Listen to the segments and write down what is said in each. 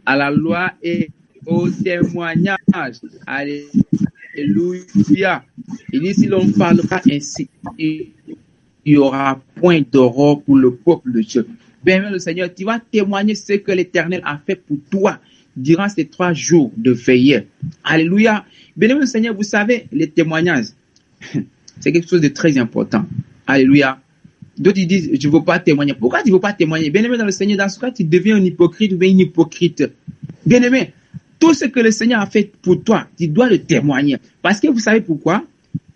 à la loi et au témoignage. Alléluia. Il dit, si l'on parlera ainsi, il n'y aura point d'aurore pour le peuple de Dieu. Bien, le Seigneur, tu vas témoigner ce que l'Éternel a fait pour toi durant ces 3 jours de veillée. Alléluia. Bien, le Seigneur, vous savez, les témoignages, c'est quelque chose de très important. Alléluia. D'autres ils disent, je ne veux pas témoigner. Pourquoi tu ne veux pas témoigner? Bien-aimé dans le Seigneur, dans ce cas, tu deviens un hypocrite ou bien une hypocrite. Bien-aimé, tout ce que le Seigneur a fait pour toi, tu dois le témoigner. Parce que vous savez pourquoi?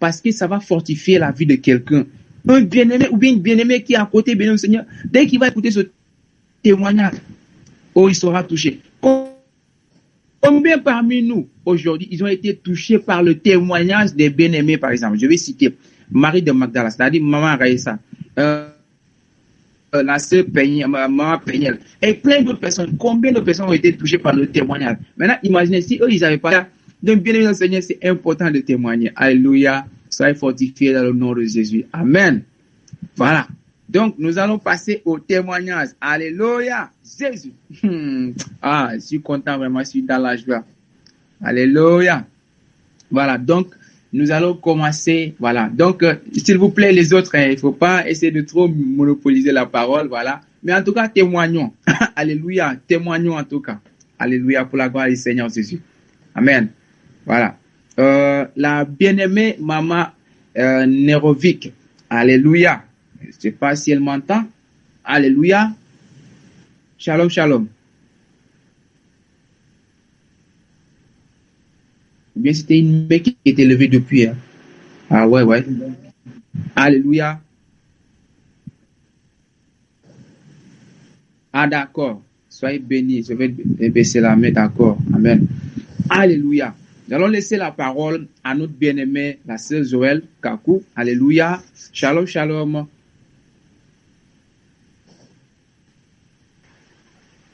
Parce que ça va fortifier la vie de quelqu'un. Un bien-aimé ou bien une bien-aimée qui est à côté, bien-aimé, Seigneur, dès qu'il va écouter ce témoignage, oh, il sera touché. Combien parmi nous, aujourd'hui, ils ont été touchés par le témoignage des bien-aimés, par exemple? Je vais citer Marie de Magdala, c'est-à-dire Maman Raïssa, la sœur Maman Péniel, et plein d'autres personnes. Combien de personnes ont été touchées par le témoignage? Maintenant, imaginez si eux, ils n'avaient pas là. Donc, bien aimé, Seigneur, c'est important de témoigner. Alléluia. Soyez fortifiés dans le nom de Jésus. Amen. Voilà. Donc, nous allons passer au témoignage. Alléluia. Jésus. Ah, je suis content vraiment, je suis dans la joie. Alléluia. Voilà. Donc, nous allons commencer. Voilà. Donc, s'il vous plaît, les autres, il ne faut pas essayer de trop monopoliser la parole. Voilà. Mais en tout cas, témoignons. Alléluia. Témoignons en tout cas. Alléluia pour la gloire du Seigneur Jésus. Amen. Voilà. La bien-aimée Maman Nerovic. Alléluia. Je ne sais pas si elle m'entend. Alléluia. Shalom, shalom. Ou bien c'était une mec qui était levée depuis. Hein. Ah ouais, ouais. Alléluia. Ah d'accord. Soyez bénis. Je vais baisser la main, d'accord. Amen. Alléluia. Nous allons laisser la parole à notre bien-aimée, la sœur Joël Kakou. Alléluia. Shalom, shalom.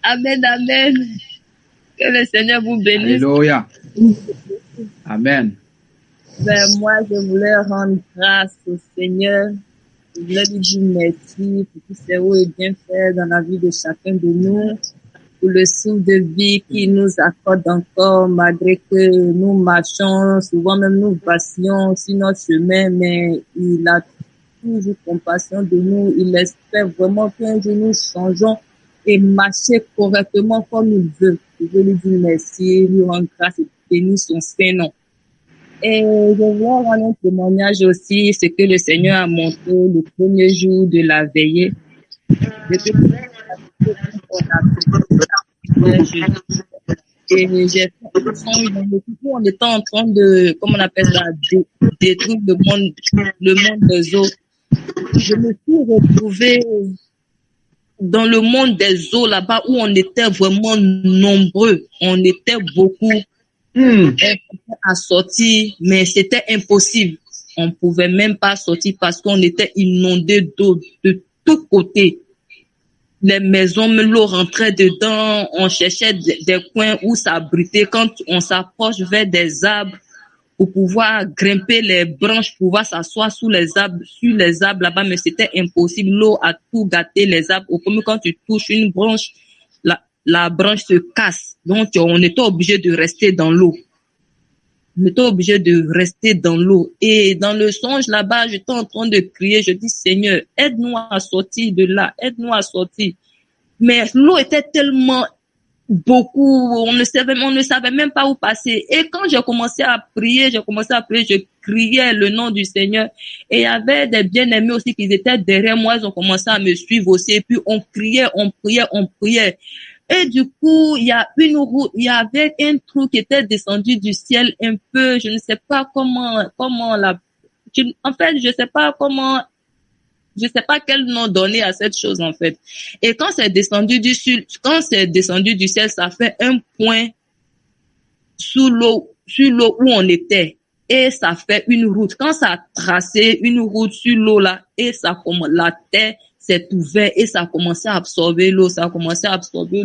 Amen, amen. Que le Seigneur vous bénisse. Alléluia. Amen. Ben, moi, je voulais rendre grâce au Seigneur. Je voulais lui dire merci pour tous ses hauts et bienfaits dans la vie de chacun de nous, pour le souffle de vie qu'il nous accorde encore, malgré que nous marchons, souvent même nous vacillons sur notre chemin, mais il a toujours compassion de nous. Il espère vraiment qu'un jour nous changeons et marcher correctement comme il veut. Je veux lui dire merci, lui rendre grâce et bénir son Saint-Nom. Et je voulais rendre un témoignage aussi, ce que le Seigneur a montré le premier jour de la veillée. Et j'ai fait un son où on était en train de, comment on appelle ça, détruire le monde des eaux. Je me suis retrouvée dans le monde des eaux là-bas où on était vraiment nombreux. On était beaucoup. À sortir, mais c'était impossible. On pouvait même pas sortir parce qu'on était inondé d'eau de tous côtés. Les maisons, l'eau rentrait dedans. On cherchait des coins où s'abriter. Quand on s'approche vers des arbres pour pouvoir grimper les branches, pouvoir s'asseoir sous les arbres là-bas, mais c'était impossible. L'eau a tout gâté les arbres. Comme quand tu touches une branche, la branche se casse. Donc, on était obligé de rester dans l'eau. On était obligé de rester dans l'eau. Et dans le songe là-bas, j'étais en train de crier. Je dis, Seigneur, aide-nous à sortir de là. Aide-nous à sortir. Mais l'eau était tellement beaucoup. On ne savait même pas où passer. Et quand j'ai commencé à prier, je criais le nom du Seigneur. Et il y avait des bien-aimés aussi qui étaient derrière moi. Ils ont commencé à me suivre aussi. Et puis, on priait. Et du coup, il y avait un trou qui était descendu du ciel un peu, je ne sais pas je sais pas quel nom donner à cette chose, en fait. Et quand c'est descendu du ciel, ça fait un point sur l'eau où on était. Et ça fait une route. Quand ça a tracé une route sur l'eau là, et la terre s'est ouverte et ça a commencé à absorber l'eau. Ça a commencé à absorber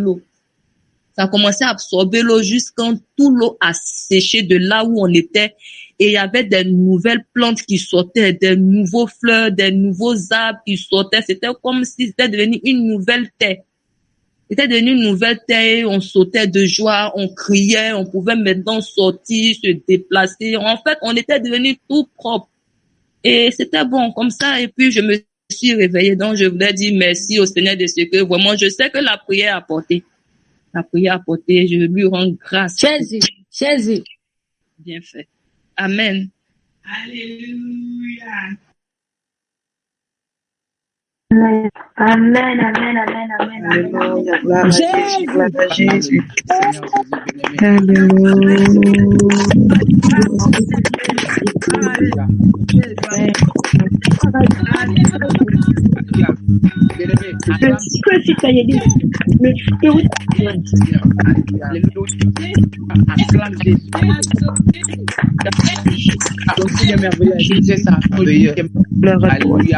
l'eau jusqu'à tout l'eau a séché de là où on était. Et il y avait des nouvelles plantes qui sortaient, des nouveaux fleurs, des nouveaux arbres qui sortaient. C'était comme si c'était devenu une nouvelle terre. C'était devenu une nouvelle terre, on sautait de joie, on criait, on pouvait maintenant sortir, se déplacer. En fait, on était devenu tout propre. Et c'était bon comme ça. Et puis, je me suis réveillée. Donc, je voulais dire merci au Seigneur de ce que vraiment, je sais que la prière a porté. La prière a porté. Je lui rends grâce. Jésus. Bien fait. Amen. Alléluia. Amen. Alléluia. Gloire à Jésus. Gloire à Jésus. Alléluia.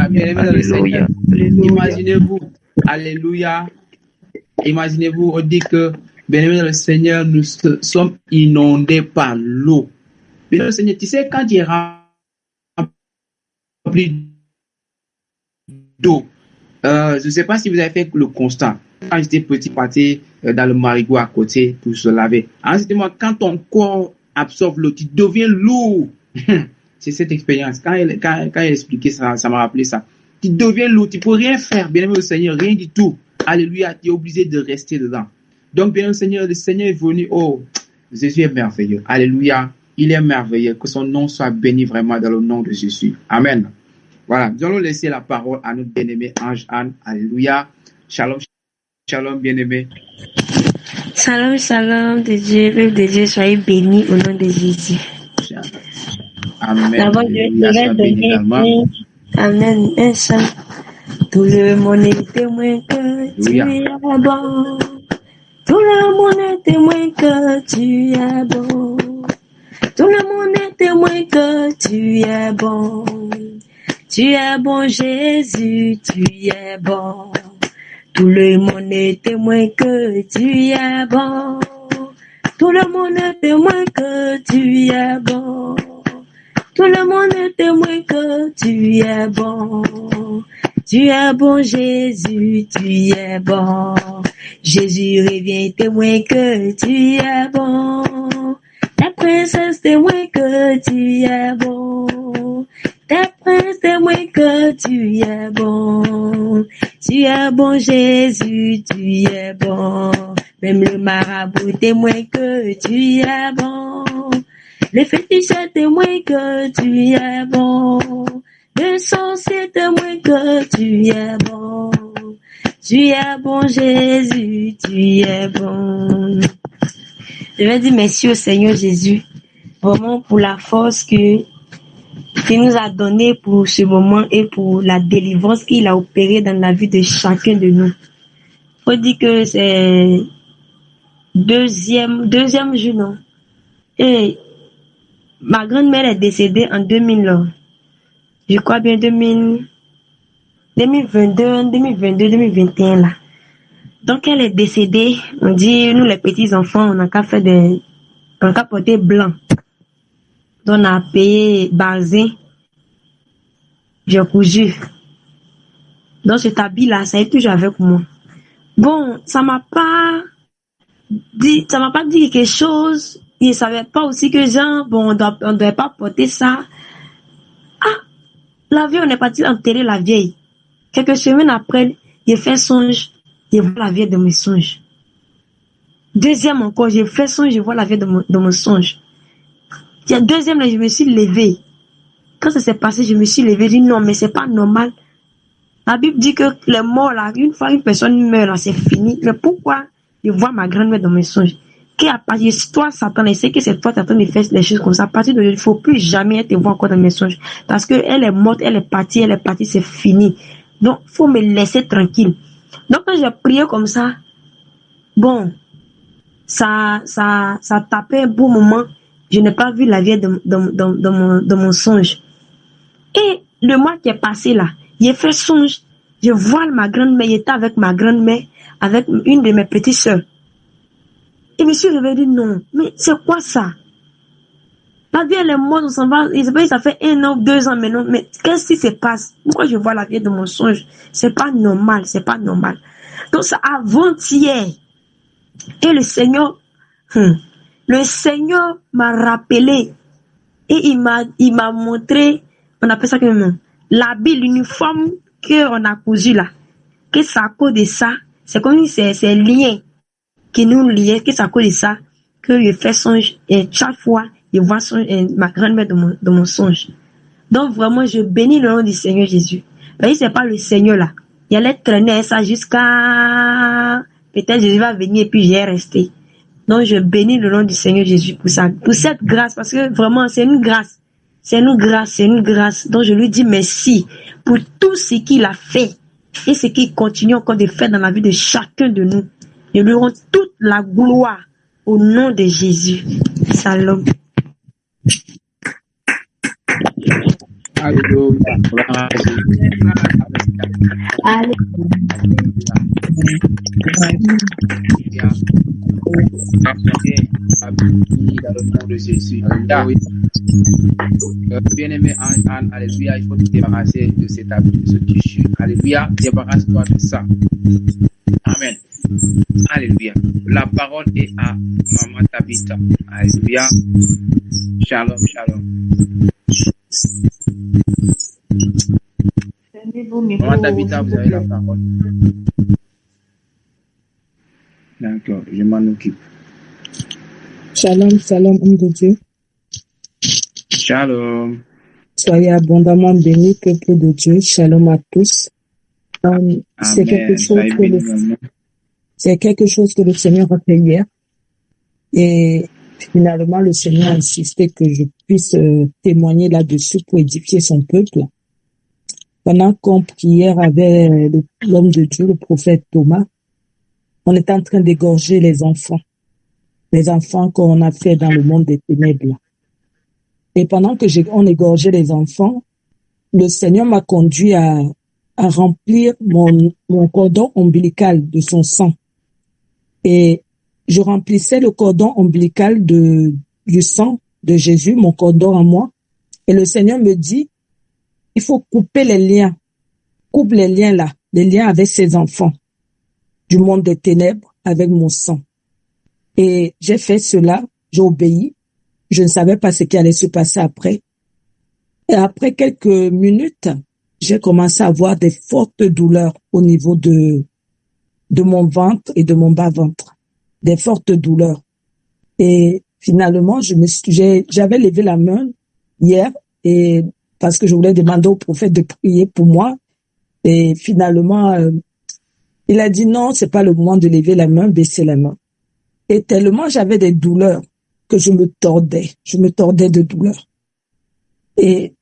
Bien-aimé dans le Seigneur. Imaginez-vous. Alléluia. Imaginez-vous, on dit que, bien-aimé dans le Seigneur, nous sommes inondés par l'eau. Bien-aimé dans le Seigneur, tu sais, quand tu es rempli d'eau, je ne sais pas si vous avez fait le constat. Quand j'étais petit, parti dans le marigot à côté pour se laver. Moi, quand ton corps absorbe l'eau, tu deviens lourd. C'est cette expérience. Quand il expliquait ça, ça m'a rappelé ça. Tu deviens lourd, tu ne peux rien faire, bien-aimé au Seigneur, rien du tout. Alléluia, tu es obligé de rester dedans. Donc, bien-aimé au Seigneur, le Seigneur est venu. Oh, Jésus est merveilleux. Alléluia, il est merveilleux. Que son nom soit béni vraiment dans le nom de Jésus. Amen. Voilà, nous allons laisser la parole à notre bien-aimé Ange Anne. Alléluia. Shalom, shalom, bien-aimé. Shalom, de Dieu, peuple de Dieu, soyez bénis au nom de Jésus. Amen. D'abord, je vais donner Amen, un chant. Tout le monde est témoin que tu es bon. Tout le monde est témoin que tu es bon. Tout le monde est témoin que tu es bon. Tu es bon, Jésus, tu es bon. Tout le monde est témoin que tu es bon. Tout le monde est témoin que tu es bon. Tout le monde est témoin que tu es bon. Tu es bon, Jésus, tu es bon. Jésus revient témoin que tu es bon. Ta princesse témoin que tu es bon. Ta princesse témoin que tu es bon. Tu es bon, Jésus, tu es bon. Même le marabout témoin que tu es bon. Les féticheurs témoignent que tu es bon. Le sorcier témoigne que tu es bon. Tu es bon, Jésus, tu es bon. Je vais dire merci au Seigneur Jésus, vraiment pour la force qu'il nous a donnée pour ce moment et pour la délivrance qu'il a opérée dans la vie de chacun de nous. Faut dire que c'est deuxième jour, non? Et ma grand-mère est décédée en 2000, je crois bien 2022, 2021 là. Donc elle est décédée, on dit, nous les petits enfants, on n'a qu'à faire on n'a qu'à porter blanc. Donc on a payé basé, j'ai cousu. Donc cet habit là, ça est toujours avec moi. Bon, ça m'a pas dit quelque chose. Il savait pas aussi que genre, bon, on devait pas porter ça. Ah, la vieille, on est parti enterrer la vieille. Quelques semaines après, j'ai fait songe, je vois la vieille de mes songes. Deuxième encore, j'ai fait songe, je vois la vieille de mon songe. Deuxième, là, je me suis levée. Quand ça s'est passé, je me suis levée, j'ai dit non, mais c'est pas normal. La Bible dit que les morts, là, une fois une personne meurt, là, c'est fini. Mais pourquoi je vois ma grand-mère dans mes songes? À partir de toi, Satan, et c'est que c'est toi, Satan, qui fait des choses comme ça. À partir de là, il ne faut plus jamais te voir encore dans mes songes. Parce qu'elle est morte, elle est partie, c'est fini. Donc, il faut me laisser tranquille. Donc, quand j'ai prié comme ça, bon, ça tapait un bon moment. Je n'ai pas vu la vieille dans mon songe. Et le mois qui est passé là, j'ai fait songe. Je vois ma grand-mère, j'étais avec ma grand-mère, avec une de mes petites sœurs. Et je me suis réveillée, non, mais c'est quoi ça? La vie, elle est morte, on s'en va, ça fait 1 an, 2 ans maintenant, mais qu'est-ce qui se passe? Pourquoi je vois la vie de mon songe? C'est pas normal. Donc, c'est avant-hier que le Seigneur m'a rappelé et il m'a montré, on appelle ça comment, l'habit, l'uniforme qu'on a cousu là. Que c'est à cause de ça, c'est comme si c'est lien qui nous liait, que c'est à cause de ça que je fais songe et chaque fois je vois ma grand-mère dans mon songe. Donc vraiment, je bénis le nom du Seigneur Jésus. Mais c'est pas le Seigneur là. Il allait traîner ça jusqu'à peut-être Jésus va venir et puis j'y resté. Donc je bénis le nom du Seigneur Jésus pour ça, pour cette grâce, parce que vraiment c'est une grâce. C'est une grâce, c'est une grâce. Donc je lui dis merci pour tout ce qu'il a fait et ce qu'il continue encore de faire dans la vie de chacun de nous. Je lui rends toute la gloire au nom de Jésus. Salam. Alléluia. Dans le nom de Jésus. Bien-aimé, alléluia, il faut te débarrasser de cet habit, de ce tissu. Alléluia, débarrasse-toi de ça. Amen. Alléluia. La parole est à Maman Tabitha. Alléluia. Shalom, shalom. Maman Tabitha, vous avez la parole. D'accord, je m'en occupe. Shalom, shalom, homme de Dieu. Shalom. Soyez abondamment bénis, peuple de Dieu. Shalom à tous. C'est quelque chose que le Seigneur a fait hier. Et finalement, le Seigneur a insisté que je puisse témoigner là-dessus pour édifier son peuple. Pendant qu'on priait avec l'homme de Dieu, le prophète Thomas, on était en train d'égorger les enfants qu'on a fait dans le monde des ténèbres. Et pendant que on égorgeait les enfants, le Seigneur m'a conduit à remplir mon cordon ombilical de son sang. Et je remplissais le cordon ombilical du sang de Jésus, mon cordon à moi. Et le Seigneur me dit, il faut couper les liens. Coupe les liens là, les liens avec ses enfants du monde des ténèbres avec mon sang. Et j'ai fait cela, j'ai obéi. Je ne savais pas ce qui allait se passer après. Et après quelques minutes, j'ai commencé à avoir des fortes douleurs au niveau de mon ventre et de mon bas-ventre. Des fortes douleurs. Et finalement, j'avais levé la main hier et parce que je voulais demander au prophète de prier pour moi. Et finalement, il a dit non, c'est pas le moment de lever la main, baisser la main. Et tellement j'avais des douleurs que je me tordais de douleur. Et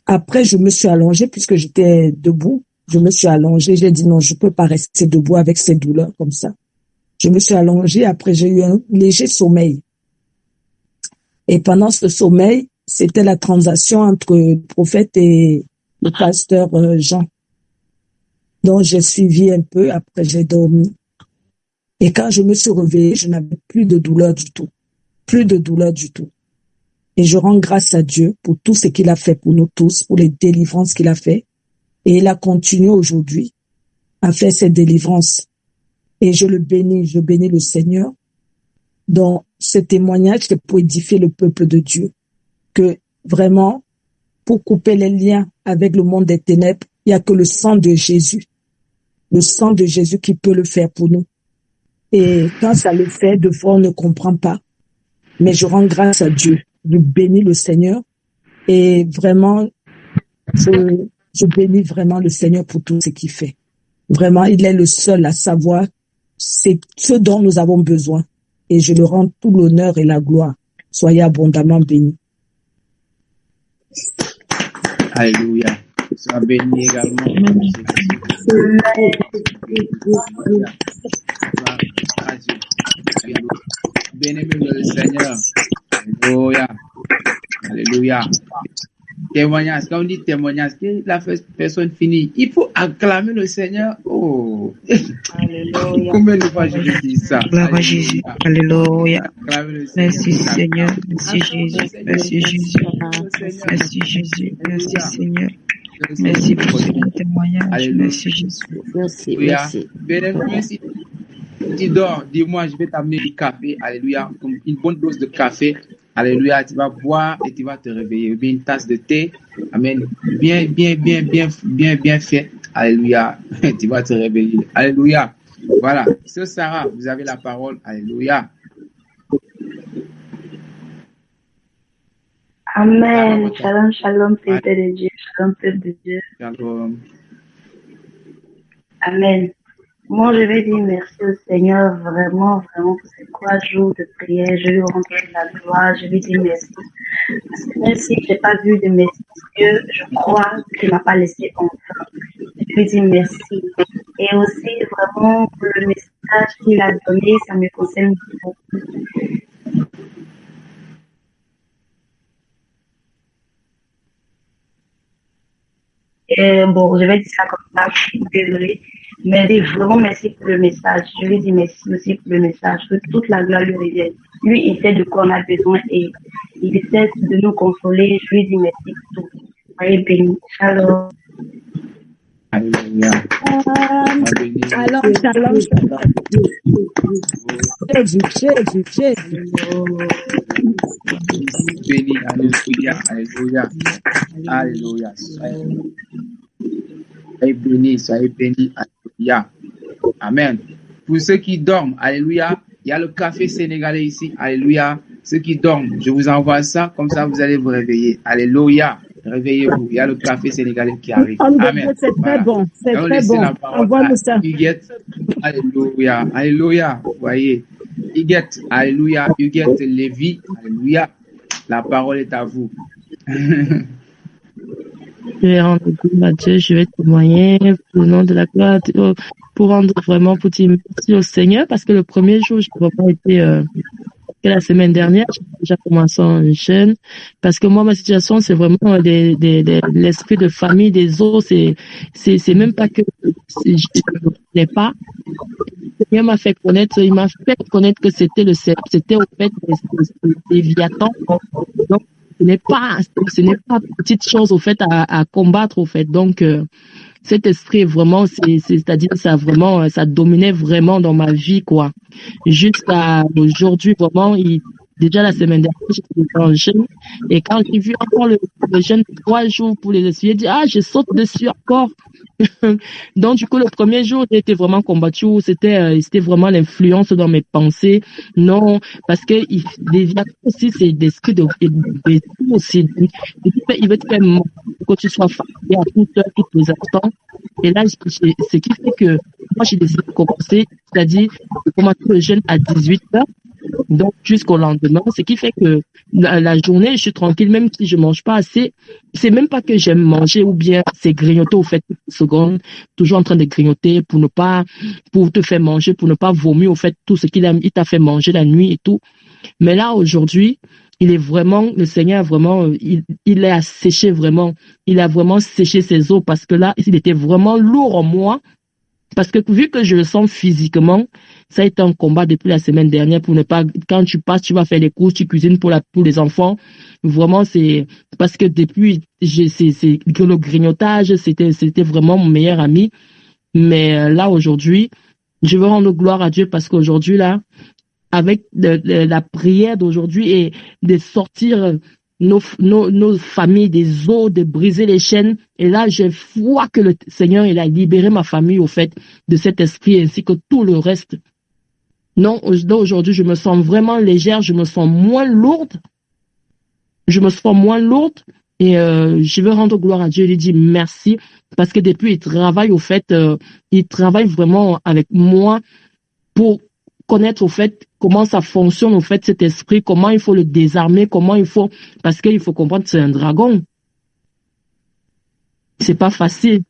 après, je me suis allongée puisque j'étais debout. Je me suis allongée, j'ai dit non, je peux pas rester debout avec ces douleurs comme ça. Je me suis allongée, après j'ai eu un léger sommeil. Et pendant ce sommeil, c'était la transaction entre le prophète et le pasteur Jean. Donc j'ai suivi un peu, après j'ai dormi. Et quand je me suis réveillée, je n'avais plus de douleur du tout. Plus de douleur du tout. Et je rends grâce à Dieu pour tout ce qu'il a fait pour nous tous, pour les délivrances qu'il a fait. Et il a continué aujourd'hui à faire cette délivrance. Et je bénis le Seigneur. Dans ce témoignage, c'est pour édifier le peuple de Dieu. Que vraiment, pour couper les liens avec le monde des ténèbres, il n'y a que le sang de Jésus. Le sang de Jésus qui peut le faire pour nous. Et quand ça le fait, de fois on ne comprend pas. Mais je rends grâce à Dieu. Je bénis le Seigneur. Et vraiment, je bénis vraiment le Seigneur pour tout ce qu'il fait. Vraiment, il est le seul à savoir c'est ce dont nous avons besoin. Et je le rends tout l'honneur et la gloire. Soyez abondamment bénis. Alléluia. Sois béni également. Bien-aimé le Seigneur. Alléluia. Alléluia. Témoignage, quand on dit témoignage, la personne finit. Il faut acclamer le Seigneur. Oh. Alléluia. Combien de fois je dis ça? Gloire à Jésus. Alléluia. Merci Seigneur. Merci Jésus. Merci Jésus. Merci Jésus. Merci Seigneur. Merci pour ce témoignage. Alléluia. Merci Jésus. Merci, Alléluia. merci. Bien-aimé, si tu dors, dis-moi, je vais t'amener du café. Alléluia. Une bonne dose de café. Alléluia. Tu vas boire et tu vas te réveiller. Ou bien une tasse de thé. Amen. Bien fait. Alléluia. Tu vas te réveiller. Alléluia. Voilà. Sœur Sarah, vous avez la parole. Alléluia. Amen. Shalom, shalom, peuple de Dieu. Shalom, peuple de Dieu. Shalom. Amen. Moi, je vais dire merci au Seigneur vraiment, vraiment pour ces 3 jours de prière. Je lui rends la gloire. Je lui dis merci. Parce que même si je n'ai pas vu de mes yeux, je crois qu'il ne m'a pas laissé enfin. Je lui dis merci. Et aussi, vraiment, pour le message qu'il a donné, ça me concerne beaucoup. Bon, je vais dire ça comme ça, désolée. Mais je dis vraiment merci pour le message. Je lui dis merci aussi pour le message. Que toute la gloire lui revienne. Lui, il sait de quoi on a besoin et il essaie de nous consoler. Je lui dis merci pour tout. Soyez bénis. Shalom. Alléluia. Alors, shalom, shalom. Jésus. Béni. Alléluia. Alléluia. Alléluia. Soyez bénis. Alléluia. Amen. Pour ceux qui dorment, alléluia, il y a le café sénégalais ici. Alléluia. Ceux qui dorment, je vous envoie ça, comme ça vous allez vous réveiller. Alléluia. Réveillez-vous. Il y a le café sénégalais qui arrive. Amen. C'est très bon. C'est très bon. Envoie-nous ça. Huguette. Alléluia. Alléluia. Vous voyez. Huguette. Alléluia. Huguette Lévy. Alléluia. La parole est à vous. Je vais rendre gloire à Dieu, je vais témoigner pour le nom de la gloire, pour rendre vraiment pour dire merci au Seigneur, parce que le premier jour, je n'ai pas été que la semaine dernière, j'ai déjà commencé en jeûne, parce que moi, ma situation, c'est vraiment l'esprit de famille des autres, c'est même pas que je ne connais pas. Le Seigneur m'a fait connaître, il m'a fait connaître que c'était c'était au fait des Léviathans. Donc, ce n'est pas petite chose au fait à combattre au fait. Donc cet esprit vraiment c'est-à-dire ça dominait vraiment dans ma vie quoi. Jusqu'à aujourd'hui vraiment déjà la semaine dernière j'étais en jeûne et quand j'ai vu encore le jeûne 3 jours pour les essuyer, j'ai dit je saute dessus encore. Donc du coup le premier jour j'ai été vraiment combattu, c'était vraiment l'influence dans mes pensées, non parce que les Viagra aussi c'est des trucs de aussi il veut te faire que tu sois fatigué à toute heure, tous les instants. Et là ce qui fait que moi j'ai décidé de commencer, c'est-à-dire de commencer le jeûne à 18h. Donc jusqu'au lendemain, ce qui fait que la journée, je suis tranquille, même si je mange pas assez. C'est même pas que j'aime manger ou bien c'est grignoter au fait une seconde, toujours en train de grignoter pour te faire manger, pour ne pas vomir au fait tout ce il t'a fait manger la nuit et tout. Mais là aujourd'hui, le Seigneur vraiment, il a séché vraiment, il a vraiment séché ses os parce que là, il était vraiment lourd en moi. Parce que vu que je le sens physiquement, ça a été un combat depuis la semaine dernière pour ne pas, quand tu passes, tu vas faire les courses, tu cuisines pour les enfants. Vraiment, c'est parce que depuis, c'est que le grignotage, c'était vraiment mon meilleur ami. Mais là, aujourd'hui, je veux rendre gloire à Dieu parce qu'aujourd'hui, là, avec la prière d'aujourd'hui et de sortir nos familles des eaux, de briser les chaînes. Et là, je vois que le Seigneur, il a libéré ma famille, au fait, de cet esprit ainsi que tout le reste. Non, aujourd'hui, je me sens vraiment légère, je me sens moins lourde. Et je veux rendre gloire à Dieu, lui dire merci, parce que depuis, il travaille, au fait, il travaille vraiment avec moi pour connaître au fait comment ça fonctionne au fait cet esprit, comment il faut le désarmer, parce qu'il faut comprendre que c'est un dragon. C'est pas facile.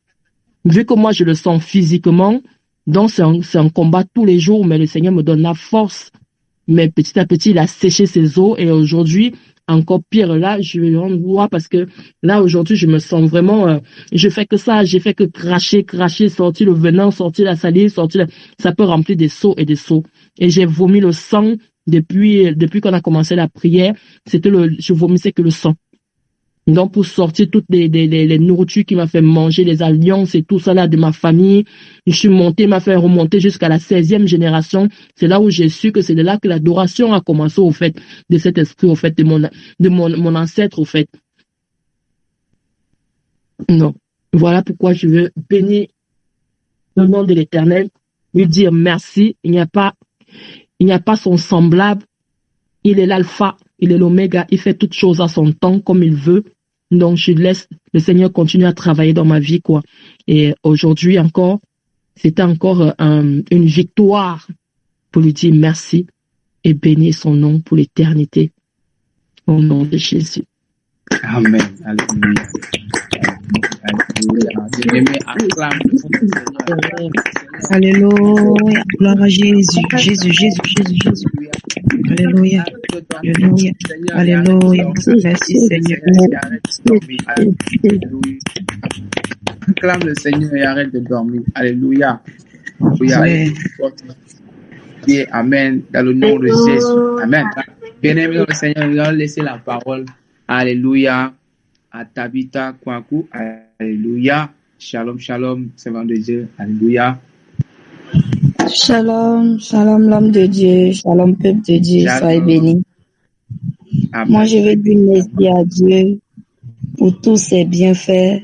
Vu que moi je le sens physiquement, donc c'est un combat tous les jours, mais le Seigneur me donne la force. Mais petit à petit, il a séché ses os et aujourd'hui, encore pire, là, je vais rendre gloire parce que là, aujourd'hui, je me sens vraiment, je fais que ça, j'ai fait que cracher, sortir le venin, sortir la salive, ça peut remplir des seaux et des seaux. Et j'ai vomi le sang depuis qu'on a commencé la prière, je vomissais que le sang. Donc, pour sortir toutes les nourritures qui m'a fait manger, les alliances et tout ça là de ma famille, je suis monté, m'a fait remonter jusqu'à la 16e génération. C'est là où j'ai su que c'est de là que l'adoration a commencé, au fait, de cet esprit, au fait, de mon ancêtre, au fait. Non. Voilà pourquoi je veux bénir le nom de l'Éternel, lui dire merci. Il n'y a pas son semblable. Il est l'alpha, il est l'oméga, il fait toutes choses à son temps, comme il veut. Donc, je laisse le Seigneur continuer à travailler dans ma vie, quoi. Et aujourd'hui encore, c'était encore une victoire pour lui dire merci et bénir son nom pour l'éternité. Au nom de Jésus. Amen. Alléluia. Alléluia. Gloire à Jésus. Jésus. Alléluia. Alléluia. Alléluia. Merci Seigneur. Acclame le Seigneur et arrête de dormir. Alléluia. Amen. Dans le nom de Jésus. Amen. Bien-aimé le Seigneur, nous allons laisser la parole. Alléluia. À Tabitha Kwaku. Alléluia. Shalom, servant de Dieu. Alléluia. Shalom, l'homme de Dieu, shalom, peuple de Dieu, soyez bénis. Moi, je veux dire merci à Dieu pour tous ses bienfaits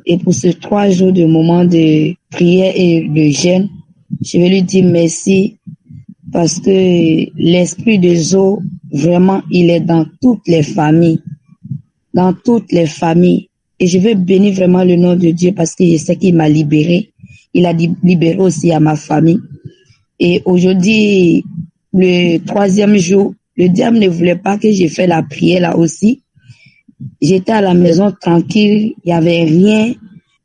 et pour ces 3 jours de moment de prière et de jeûne. Je veux lui dire merci parce que l'esprit de Zo, vraiment, il est dans toutes les familles. Et je veux bénir vraiment le nom de Dieu parce que je sais qu'il m'a libéré. Il a libéré aussi à ma famille. Et aujourd'hui, le 3e jour, le diable ne voulait pas que j'ai fait la prière là aussi. J'étais à la maison tranquille, il n'y avait rien.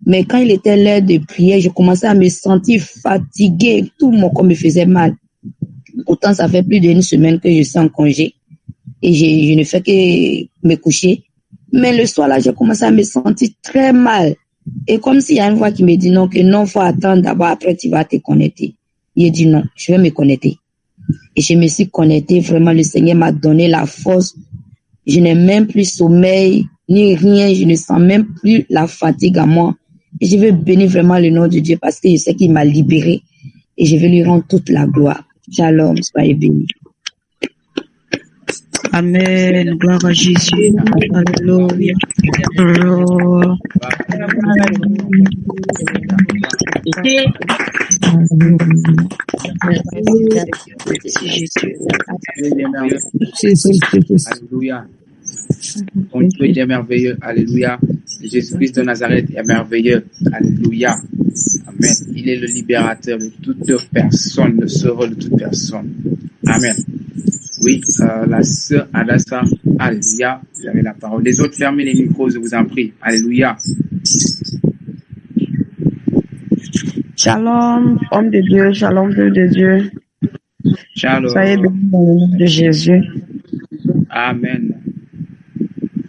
Mais quand il était l'heure de prière, je commençais à me sentir fatiguée. Tout mon corps me faisait mal. Pourtant, ça fait plus d'1 semaine que je suis en congé. Et je ne fais que me coucher. Mais le soir là, j'ai commencé à me sentir très mal. Et comme s'il y a une voix qui me dit non, que non, faut attendre d'abord, après tu vas te connecter. Il dit non, je vais me connecter. Et je me suis connectée, vraiment le Seigneur m'a donné la force. Je n'ai même plus sommeil, ni rien, je ne sens même plus la fatigue à moi. Et je veux bénir vraiment le nom de Dieu parce que je sais qu'il m'a libéré. Et je veux lui rendre toute la gloire. Shalom, soyez bénis. Amen. Gloire à Jésus. Alléluia. Alléluia. Ton Dieu est merveilleux. Alléluia. Jésus-Christ de Nazareth est merveilleux. Alléluia. Amen. Il est le libérateur de toute personne, le sauveur de toute personne. Amen. Oui, la sœur Adassa, alléluia, vous avez la parole. Les autres, fermez les micros, je vous en prie. Alléluia. Shalom, homme de Dieu, shalom, peuple de Dieu. Shalom. Soyez bénis dans le nom de Jésus. Amen.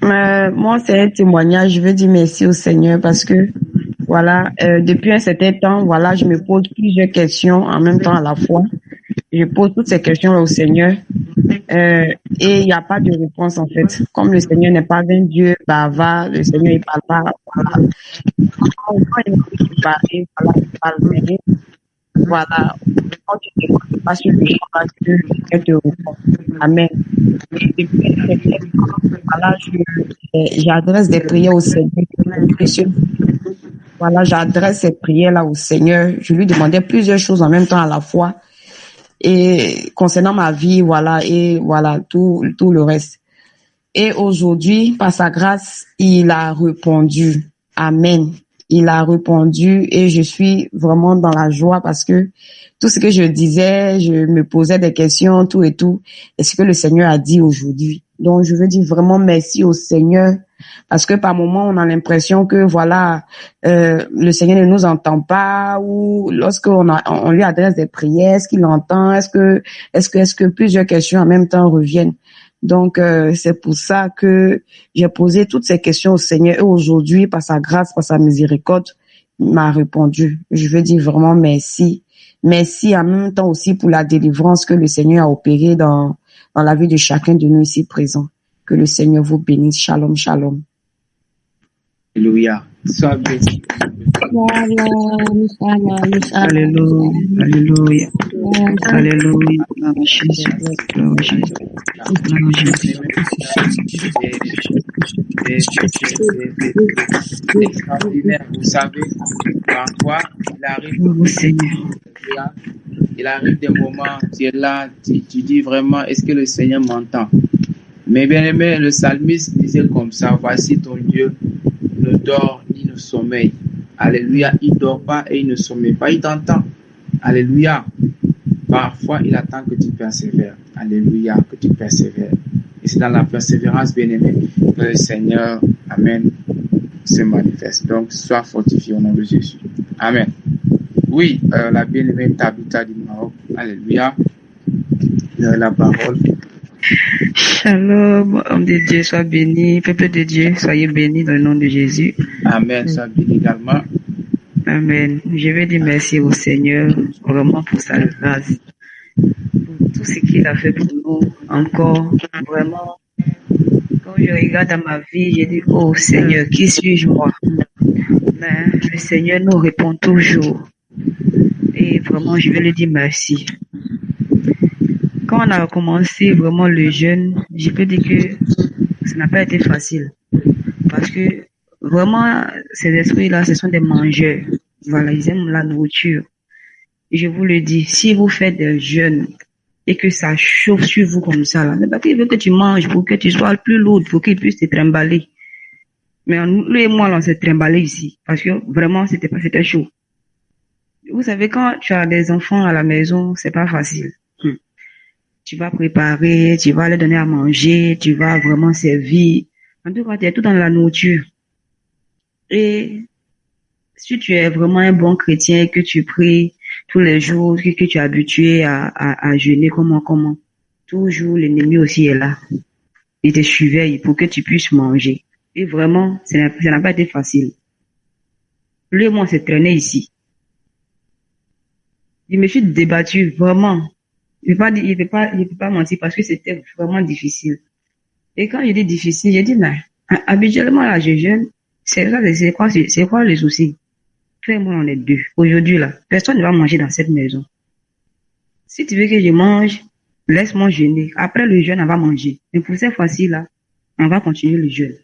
Moi, c'est un témoignage. Je veux dire merci au Seigneur parce que, voilà, depuis un certain temps, voilà, je me pose plusieurs questions en même temps à la fois. Je pose toutes ces questions au Seigneur et il n'y a pas de réponse en fait. Comme le Seigneur n'est pas un Dieu bavard, le Seigneur il parle pas. Voilà. Quand il me parle, voilà, il parle bien. Voilà. Quand tu ne t'écoutes pas sur le champ, Dieu te répond. Amen. Et depuis voilà, j'adresse des prières au Seigneur. Voilà, j'adresse ces prières-là au Seigneur. Je lui demandais plusieurs choses en même temps à la fois. Et concernant ma vie, voilà, et voilà, tout le reste. Et aujourd'hui, par sa grâce, il a répondu. Amen. Il a répondu et je suis vraiment dans la joie parce que tout ce que je disais, je me posais des questions, tout et tout, et ce que le Seigneur a dit aujourd'hui. Donc, je veux dire vraiment merci au Seigneur parce que par moments, on a l'impression que voilà, le Seigneur ne nous entend pas ou lorsqu'on lui adresse des prières, est-ce qu'il entend, est-ce que plusieurs questions en même temps reviennent. Donc, c'est pour ça que j'ai posé toutes ces questions au Seigneur et aujourd'hui, par sa grâce, par sa miséricorde, il m'a répondu. Je veux dire vraiment merci. Merci en même temps aussi pour la délivrance que le Seigneur a opérée dans la vie de chacun de nous ici présents. Que le Seigneur vous bénisse. Shalom, shalom. Alléluia. Sois béni. Alléluia, Alléluia, Alléluia. Gloire à Jésus, gloire à Jésus, gloire à Jésus. C'est extraordinaire. Vous savez, parfois, Gloire au Seigneur. il arrive des moments, tu es là, tu dis vraiment, est-ce que le Seigneur m'entend? Mais bien aimé, le psalmiste disait comme ça, voici ton Dieu ne dort ni ne sommeille. Alléluia, il ne dort pas et il ne sommeille pas, il t'entend. Alléluia. Parfois, il attend que tu persévères. Alléluia, que tu persévères. Et c'est dans la persévérance, bien aimé, que le Seigneur, Amen, se manifeste. Donc, sois fortifié au nom de Jésus. Amen. Oui, la bien-aimée Tabitha du Maroc. Alléluia. La parole. Shalom, homme de Dieu, sois béni. Peuple de Dieu, soyez bénis dans le nom de Jésus. Amen, sois béni également. Amen. Je vais dire merci au Seigneur, vraiment pour sa grâce, pour tout ce qu'il a fait pour nous. Encore, vraiment, quand je regarde dans ma vie, je dis, oh Seigneur, qui suis-je moi? Mais le Seigneur nous répond toujours. Et vraiment, je vais lui dire merci. Quand on a commencé vraiment le jeûne, je peux dire que ça n'a pas été facile. Parce que vraiment, ces esprits-là, ce sont des mangeurs. Voilà, ils aiment la nourriture. Et je vous le dis, si vous faites des jeûnes et que ça chauffe sur vous comme ça, là, c'est parce qu'il veut que tu manges pour que tu sois plus lourd, pour qu'il puisse te trimballer. Mais lui et moi, là, on s'est trimballé ici. Parce que vraiment, c'était chaud. Vous savez, quand tu as des enfants à la maison, c'est pas facile. Tu vas préparer, tu vas leur donner à manger, tu vas vraiment servir. En tout cas, tu es tout dans la nourriture. Et si tu es vraiment un bon chrétien et que tu pries tous les jours, que tu es habitué à jeûner, comment, toujours l'ennemi aussi est là. Il te surveille pour que tu puisses manger. Et vraiment, ça n'a pas été facile. Lui et moi, on s'est traîné ici. Je me suis débattu vraiment. Il ne peut pas mentir parce que c'était vraiment difficile. Et quand je dis difficile, j'ai dit, mais habituellement, là, je jeûne. C'est quoi le souci? Toi et moi, on est deux. Aujourd'hui, là, personne ne va manger dans cette maison. Si tu veux que je mange, laisse-moi jeûner. Après le jeûne, on va manger. Mais pour cette fois-ci, là, on va continuer le jeûne.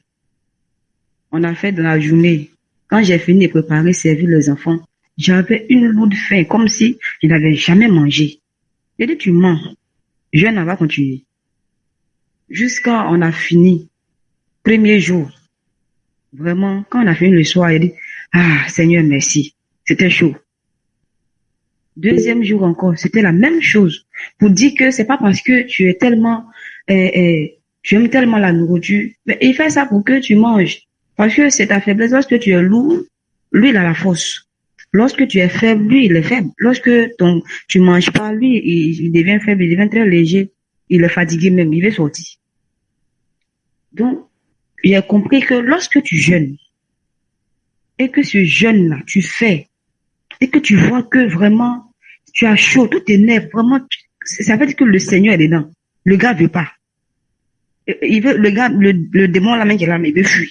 On a fait dans la journée. Quand j'ai fini de préparer, servir les enfants, j'avais une lourde faim, comme si je n'avais jamais mangé. J'ai dit, tu mens. Jeûne, on va continuer. Jusqu'à on a fini. Premier jour. Vraiment, quand on a fini le soir, il dit, ah, Seigneur, merci. C'était chaud. Deuxième jour encore, c'était la même chose. Pour dire que c'est pas parce que tu es tellement, tu aimes tellement la nourriture, mais il fait ça pour que tu manges. Parce que c'est ta faiblesse. Lorsque tu es lourd, lui, il a la force. Lorsque tu es faible, lui, il est faible. Lorsque tu manges pas, lui, il devient faible, il devient très léger. Il est fatigué même, il veut sortir. Donc, j'ai compris que lorsque tu jeûnes, et que ce jeûne-là, tu fais, et que tu vois que vraiment, tu as chaud, tout tes nerfs, vraiment, ça veut dire que le Seigneur est dedans. Le gars veut pas. Il veut, le démon là même qui est là, mais il veut fuir.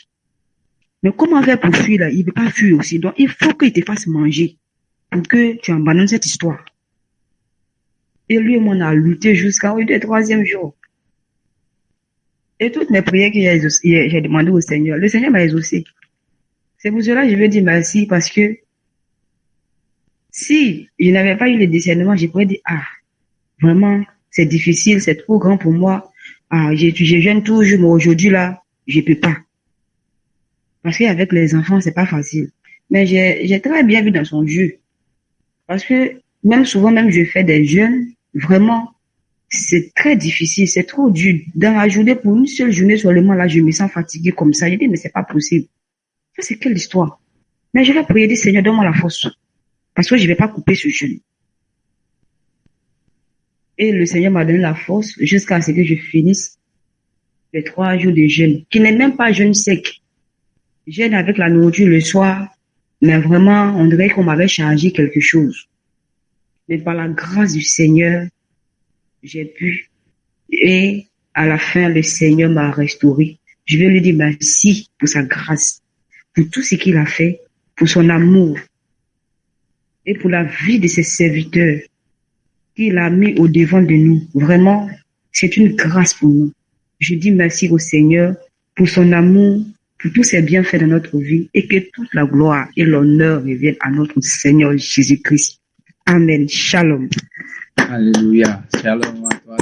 Mais comment faire pour fuir là? Il veut pas fuir aussi. Donc, il faut qu'il te fasse manger pour que tu abandonnes cette histoire. Et lui et moi, on a lutté jusqu'au troisième jour. Et toutes mes prières que j'ai demandé au Seigneur, le Seigneur m'a exaucé. C'est pour cela que je veux dire merci, parce que si je n'avais pas eu le discernement, je pourrais dire, ah, vraiment, c'est difficile, c'est trop grand pour moi. Ah, je jeûne toujours, mais aujourd'hui là, je peux pas. Parce qu'avec les enfants, c'est pas facile. Mais j'ai très bien vu dans son jeu. Parce que même souvent, même je fais des jeûnes, vraiment, c'est très difficile, c'est trop dur. Dans la journée, pour une seule journée seulement, là, je me sens fatiguée comme ça. Je dis, mais c'est pas possible. Ça, c'est quelle histoire? Mais je vais prier, dire, Seigneur, donne-moi la force. Parce que je vais pas couper ce jeûne. Et le Seigneur m'a donné la force jusqu'à ce que je finisse les 3 jours de jeûne, qui n'est même pas jeûne sec. Jeûne avec la nourriture le soir, mais vraiment, on dirait qu'on m'avait chargé quelque chose. Mais par la grâce du Seigneur, j'ai pu. Et à la fin, le Seigneur m'a restauré. Je vais lui dire merci pour sa grâce, pour tout ce qu'il a fait, pour son amour et pour la vie de ses serviteurs qu'il a mis au devant de nous. Vraiment, c'est une grâce pour nous. Je dis merci au Seigneur pour son amour, pour tous ses bienfaits dans notre vie et que toute la gloire et l'honneur reviennent à notre Seigneur Jésus-Christ. Amen. Shalom. Alléluia. Shalom à toi.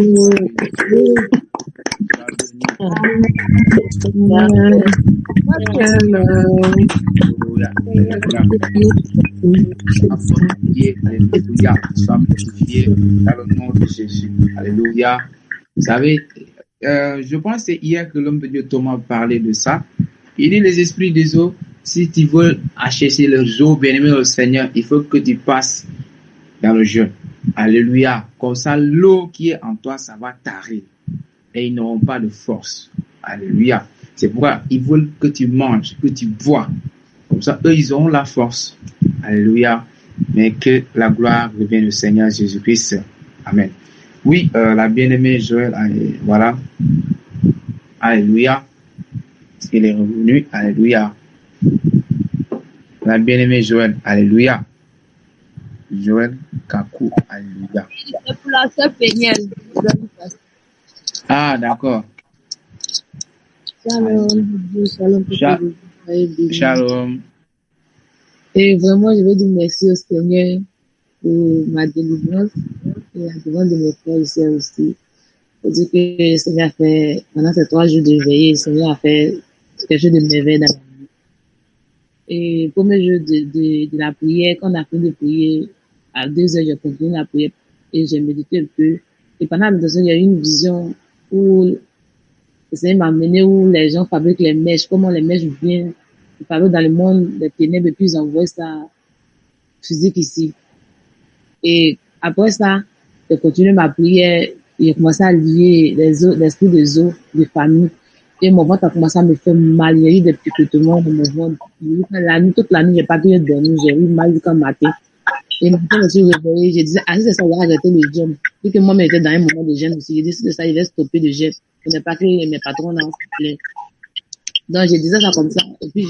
Alléluia. Sois magnifié dans le nom de Jésus. Alléluia. Vous savez, je pense que c'est hier que l'homme de Dieu Thomas parlait de ça. Il dit les esprits des eaux, si tu veux acheter leurs eaux, bien-aimé au Seigneur, il faut que tu passes dans le jeûne. Alléluia. Comme ça, l'eau qui est en toi, ça va tarir. Et ils n'auront pas de force. Alléluia. C'est pourquoi ils veulent que tu manges, que tu bois. Comme ça, eux, ils auront la force. Alléluia. Mais que la gloire revienne au Seigneur Jésus-Christ. Amen. Oui, la bien-aimée Joël, voilà. Alléluia. Il est revenu. Alléluia. La bien-aimée Joël. Alléluia. Joël Kakou. Alléluia. C'est pour la sœur Péniel. Ah, d'accord. Shalom. Et vraiment, je veux dire merci au Seigneur pour ma délivrance et la délivrance de mes frères et sœurs aussi. Faut dire que le Seigneur a fait, pendant ces 3 jours de veillée, le Seigneur a fait quelque chose de merveilleux dans ma vie. Et premier jour de la prière, quand on a fini de prier, à 2 heures, j'ai continué la prière et j'ai médité un peu. Et pendant la méditation, il y a eu une vision où le Seigneur m'a amené où les gens fabriquent les mèches, comment les mèches viennent, ils fabriquent dans le monde des ténèbres et puis ils envoient ça physique ici. Et après ça, j'ai continué ma prière et j'ai commencé à lier l'esprit des eaux, des familles. Et mon ventre a commencé à me faire mal. Il y a eu des picotements dans mon ventre. La nuit, toute la nuit, j'ai pas pu dormir. J'ai eu mal jusqu'à matin. Et maintenant, je me suis réveillée. Je disais, si c'est ça, on va arrêter le jeûne. Vu que moi, j'étais dans un moment de jeûne aussi. J'ai dit, si c'est ça, il va stopper le jeûne. Pour ne pas que mes patrons n'en plaît. Donc, je disais ça comme ça. Et puis,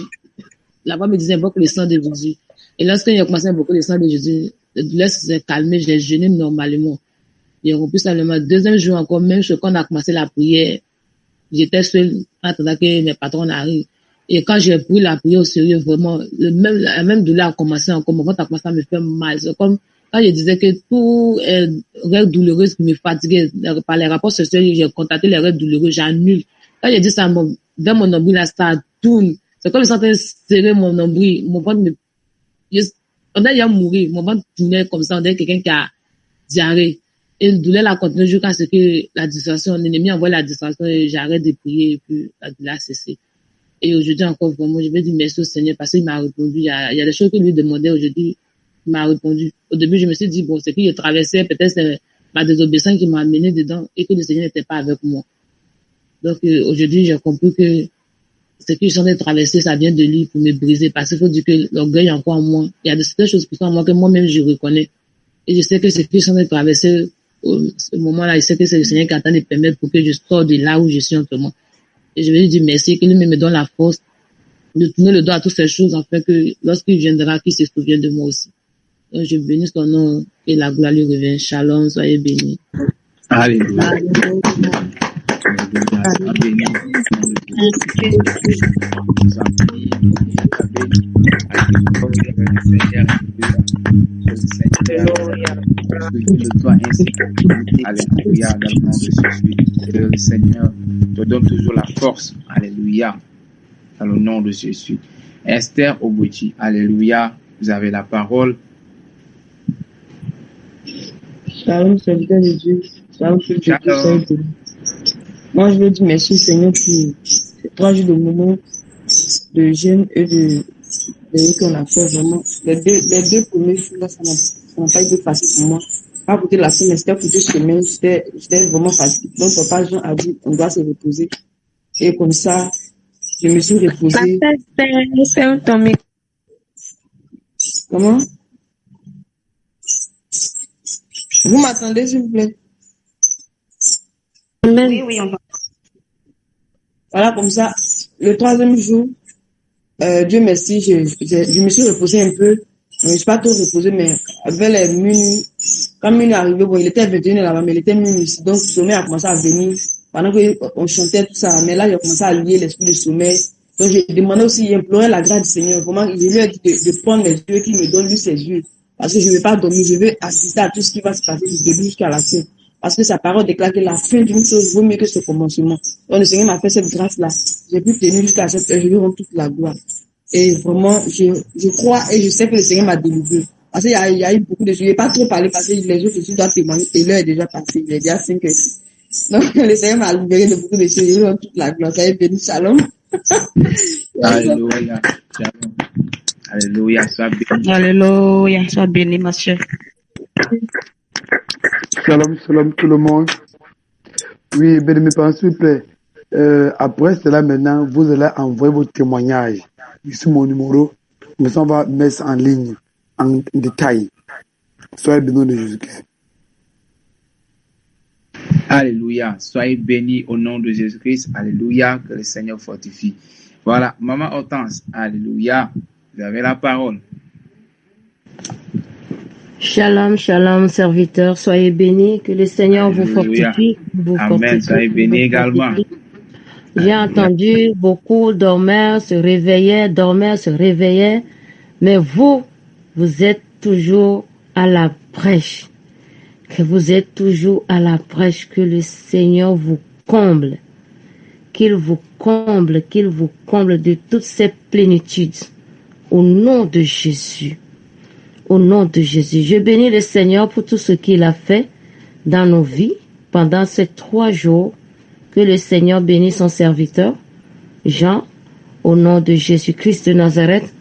la voix me disait, invoque le sang de Jésus. Et lorsque j'ai commencé à invoquer le sang de Jésus, la douleur s'est calmée. Je l'ai jeûné normalement. J'ai rompu simplement. 2e jour encore, même quand on a commencé la prière, j'étais seule en attendant que mes patrons arrivent. Et quand j'ai pris la prière au sérieux, vraiment, la même douleur a commencé encore. Mon ventre a commencé à me faire mal. C'est comme quand je disais que tout rêve douloureux qui me fatiguait, par les rapports sexuels, j'ai contacté les rêves douloureux, j'annule. Quand j'ai dit ça, dans mon nombril, là, ça tourne. C'est comme je sentais serrer mon nombril. Mon ventre on dirait qu'il a mouru. Mon ventre tournait comme ça. On dirait quelqu'un qui a diarrhée. Et le douleur a continué jusqu'à ce que la distraction, l'ennemi envoie la distraction et j'arrête de prier et puis la douleur a cessé. Et aujourd'hui encore, vraiment, je vais dire merci au Seigneur parce qu'il m'a répondu. Il y a des choses que lui demandait aujourd'hui, il m'a répondu. Au début, je me suis dit, bon, c'est qu'il traversait, peut-être c'est ma désobéissance qui m'a amené dedans et que le Seigneur n'était pas avec moi. Donc, aujourd'hui, j'ai compris que ce que je suis en train de traverser, ça vient de lui pour me briser parce qu'il faut dire que l'orgueil est encore en moi. Il y a de certaines choses qui sont en moi que moi-même je reconnais. Et je sais que ce que je suis en train de traverser, ce moment-là, je sais que c'est le Seigneur qui est en train de permettre pour que je sorte de là où je suis en ce moment. Et je vais lui dire merci, qu'il me donne la force de tourner le dos à toutes ces choses, afin que lorsqu'il viendra, qu'il se souvienne de moi aussi. Donc, je bénis son nom et la gloire lui revient. Shalom, soyez bénis. Alléluia. Alléluia, dans le nom de Jésus. Le Seigneur te donne toujours la force. Alléluia, dans le nom de Jésus. Esther Obuchi, alléluia, vous avez la parole. Shalom, serviteur de Dieu. Shalom, Shalom. Moi, je veux dire merci au Seigneur pour ces 3 jours de moment de jeûne et de qu'on a fait vraiment. Les deux premiers jours, là, ça n'a pas été facile pour moi. Pas pour la semaine, mais c'était pour 2 semaines. J'étais vraiment fatiguée. Donc, papa Jean a dit, on doit se reposer. Et comme ça, je me suis reposée. Comment? Vous m'attendez, s'il vous plaît? Oui, on va. Voilà, comme ça, le 3e jour, Dieu merci, je me suis reposée un peu. Je ne suis pas trop reposée, mais vers les minuit, quand minuit est arrivé, bon, il était 21h là-bas, mais il était minuit ici. Donc, le sommeil a commencé à venir pendant qu'on chantait tout ça. Mais là, j'ai commencé à lier l'esprit de sommeil. Donc, j'ai demandé aussi, j'implorais la grâce du Seigneur. Vraiment, je lui ai dit de prendre mes yeux, qu'il me donne lui ses yeux. Parce que je ne vais pas dormir, je veux assister à tout ce qui va se passer du début jusqu'à la fin. Parce que sa parole déclare que la fin d'une chose vaut mieux que ce commencement. Donc, le Seigneur m'a fait cette grâce-là. J'ai pu tenir jusqu'à cette heure, je lui rends toute la gloire. Et vraiment, je crois et je sais que le Seigneur m'a délivré. Parce qu'il y a eu beaucoup de choses. Je n'ai pas trop parlé parce que les autres aussi doivent témoigner et l'heure est déjà passée. Il est déjà 5 heures. Donc, le Seigneur m'a libéré de beaucoup de choses. Je lui rends toute la gloire. Soyez bénis. Shalom. Alléluia. Shalom. Alléluia. Sois béni. Alléluia. Sois béni, ma soeur. Shalom, shalom tout le monde. Oui, bien-aimés parents, s'il vous plaît. Après cela, maintenant, vous allez envoyer vos témoignages. Ici, mon numéro. Mais on va mettre en ligne, en détail. Soyez bénis au nom de Jésus-Christ. Alléluia. Soyez bénis au nom de Jésus-Christ. Alléluia. Que le Seigneur fortifie. Voilà. Maman Hortense. Alléluia. Vous avez la parole. Shalom, shalom, serviteurs, soyez bénis, que le Seigneur Alléluia. vous fortifie, vous Amen. fortifie. Soyez bénis également. J'ai entendu beaucoup dormir, se réveillaient, mais vous êtes toujours à la brèche, que vous êtes toujours à la brèche, que le Seigneur vous comble, qu'il vous comble de toutes ces plénitudes, au nom de Jésus. Au nom de Jésus, je bénis le Seigneur pour tout ce qu'il a fait dans nos vies pendant ces 3 jours. Que le Seigneur bénisse son serviteur, Jean, au nom de Jésus-Christ de Nazareth.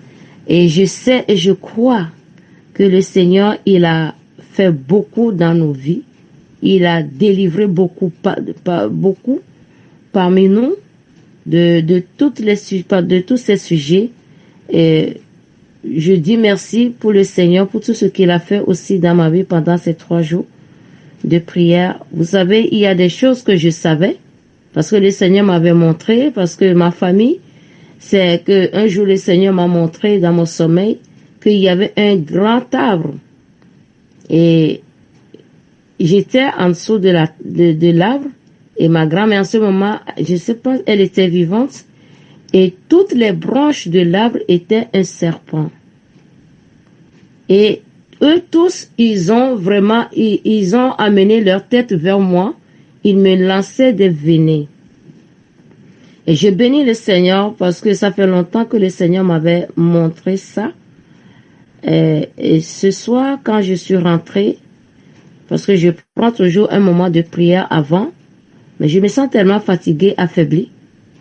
Et je sais et je crois que le Seigneur, il a fait beaucoup dans nos vies. Il a délivré beaucoup parmi nous de tous ces sujets. Et je dis merci pour le Seigneur, pour tout ce qu'il a fait aussi dans ma vie pendant ces 3 jours de prière. Vous savez, il y a des choses que je savais, parce que le Seigneur m'avait montré, parce que ma famille, c'est que un jour le Seigneur m'a montré dans mon sommeil qu'il y avait un grand arbre. Et j'étais en dessous de l'arbre, et ma grand-mère en ce moment, je sais pas, elle était vivante, et toutes les branches de l'arbre étaient un serpent. Et eux tous, ils ont amené leur tête vers moi. Ils me lançaient des venins. Et je bénis le Seigneur parce que ça fait longtemps que le Seigneur m'avait montré ça. Et ce soir, quand je suis rentrée, parce que je prends toujours un moment de prière avant, mais je me sens tellement fatiguée, affaiblie.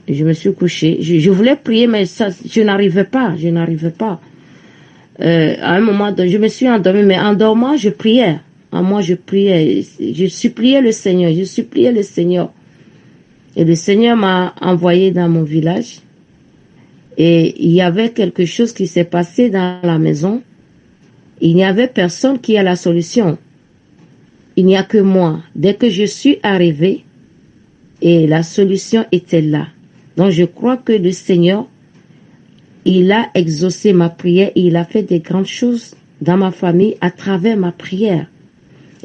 Je me suis couchée. Je voulais prier, mais ça, je n'arrivais pas. À un moment donné, je me suis endormie, mais en dormant, je priais. En moi, je priais. Je suppliais le Seigneur. Et le Seigneur m'a envoyé dans mon village. Et il y avait quelque chose qui s'est passé dans la maison. Il n'y avait personne qui a la solution. Il n'y a que moi. Dès que je suis arrivée, et la solution était là. Donc je crois que le Seigneur, il a exaucé ma prière et il a fait des grandes choses dans ma famille à travers ma prière.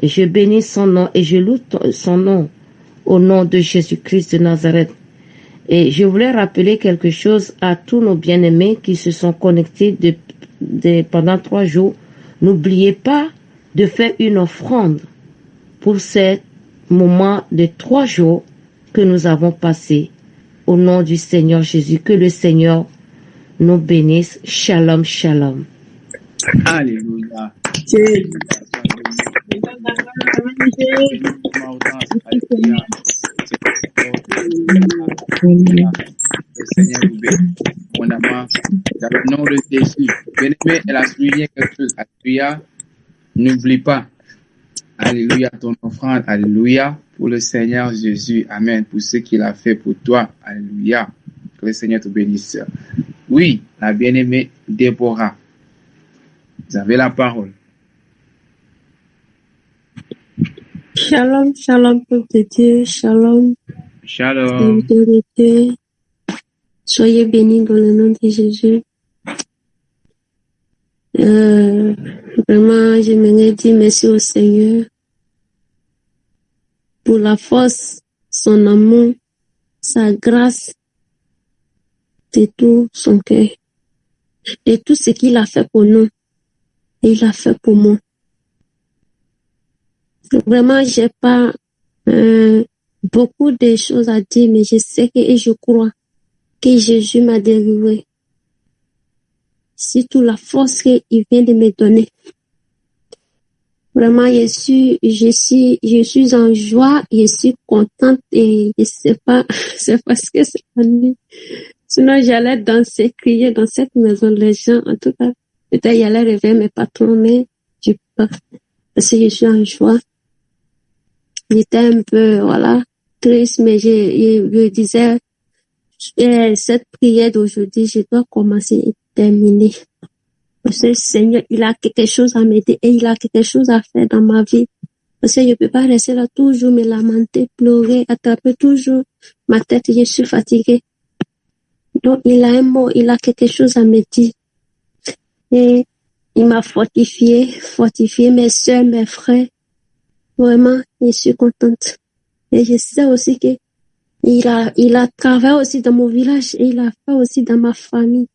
Et je bénis son nom et je loue son nom au nom de Jésus-Christ de Nazareth. Et je voulais rappeler quelque chose à tous nos bien-aimés qui se sont connectés pendant 3 jours. N'oubliez pas de faire une offrande pour ces moments de 3 jours que nous avons passés. Au nom du Seigneur Jésus, que le Seigneur nous bénisse. Shalom, shalom. Alléluia. Le Seigneur vous bénisse. Mon amant, dans le nom de Jésus. Bien-aimé, elle a souligné quelque chose. Alléluia. N'oublie pas. Alléluia, ton offrande. Alléluia. Pour le Seigneur Jésus. Amen. Pour ce qu'il a fait pour toi. Alléluia. Que le Seigneur te bénisse. Oui, la bien-aimée Déborah. Vous avez la parole. Shalom, shalom, peuple de Dieu, shalom. Shalom. Soyez bénis dans le nom de Jésus. Vraiment, j'aimerais dire merci au Seigneur pour la force, son amour, sa grâce, de tout son cœur, et tout ce qu'il a fait pour nous, et il a fait pour moi. Vraiment, j'ai pas beaucoup de choses à dire, mais je sais que et je crois que Jésus m'a délivré. Surtout la force qu'il vient de me donner. Vraiment, je suis en joie, je suis contente et je sais pas, c'est parce que c'est venu. Sinon, j'allais danser, crier dans cette maison. Les gens, en tout cas, peut-être y allaient réveiller mes patrons, mais je peux pas. Parce que je suis en joie. J'étais un peu, voilà, triste, mais je disais, cette prière d'aujourd'hui, je dois commencer et terminer. Parce que le Seigneur, il a quelque chose à m'aider et il a quelque chose à faire dans ma vie. Parce que je peux pas rester là toujours me lamenter, pleurer, attraper toujours ma tête, je suis fatiguée. Donc, il a un mot, il a quelque chose à me dire. Et il m'a fortifié mes soeurs, mes frères. Vraiment, je suis contente. Et je sais aussi que il a travaillé aussi dans mon village et il a fait aussi dans ma famille.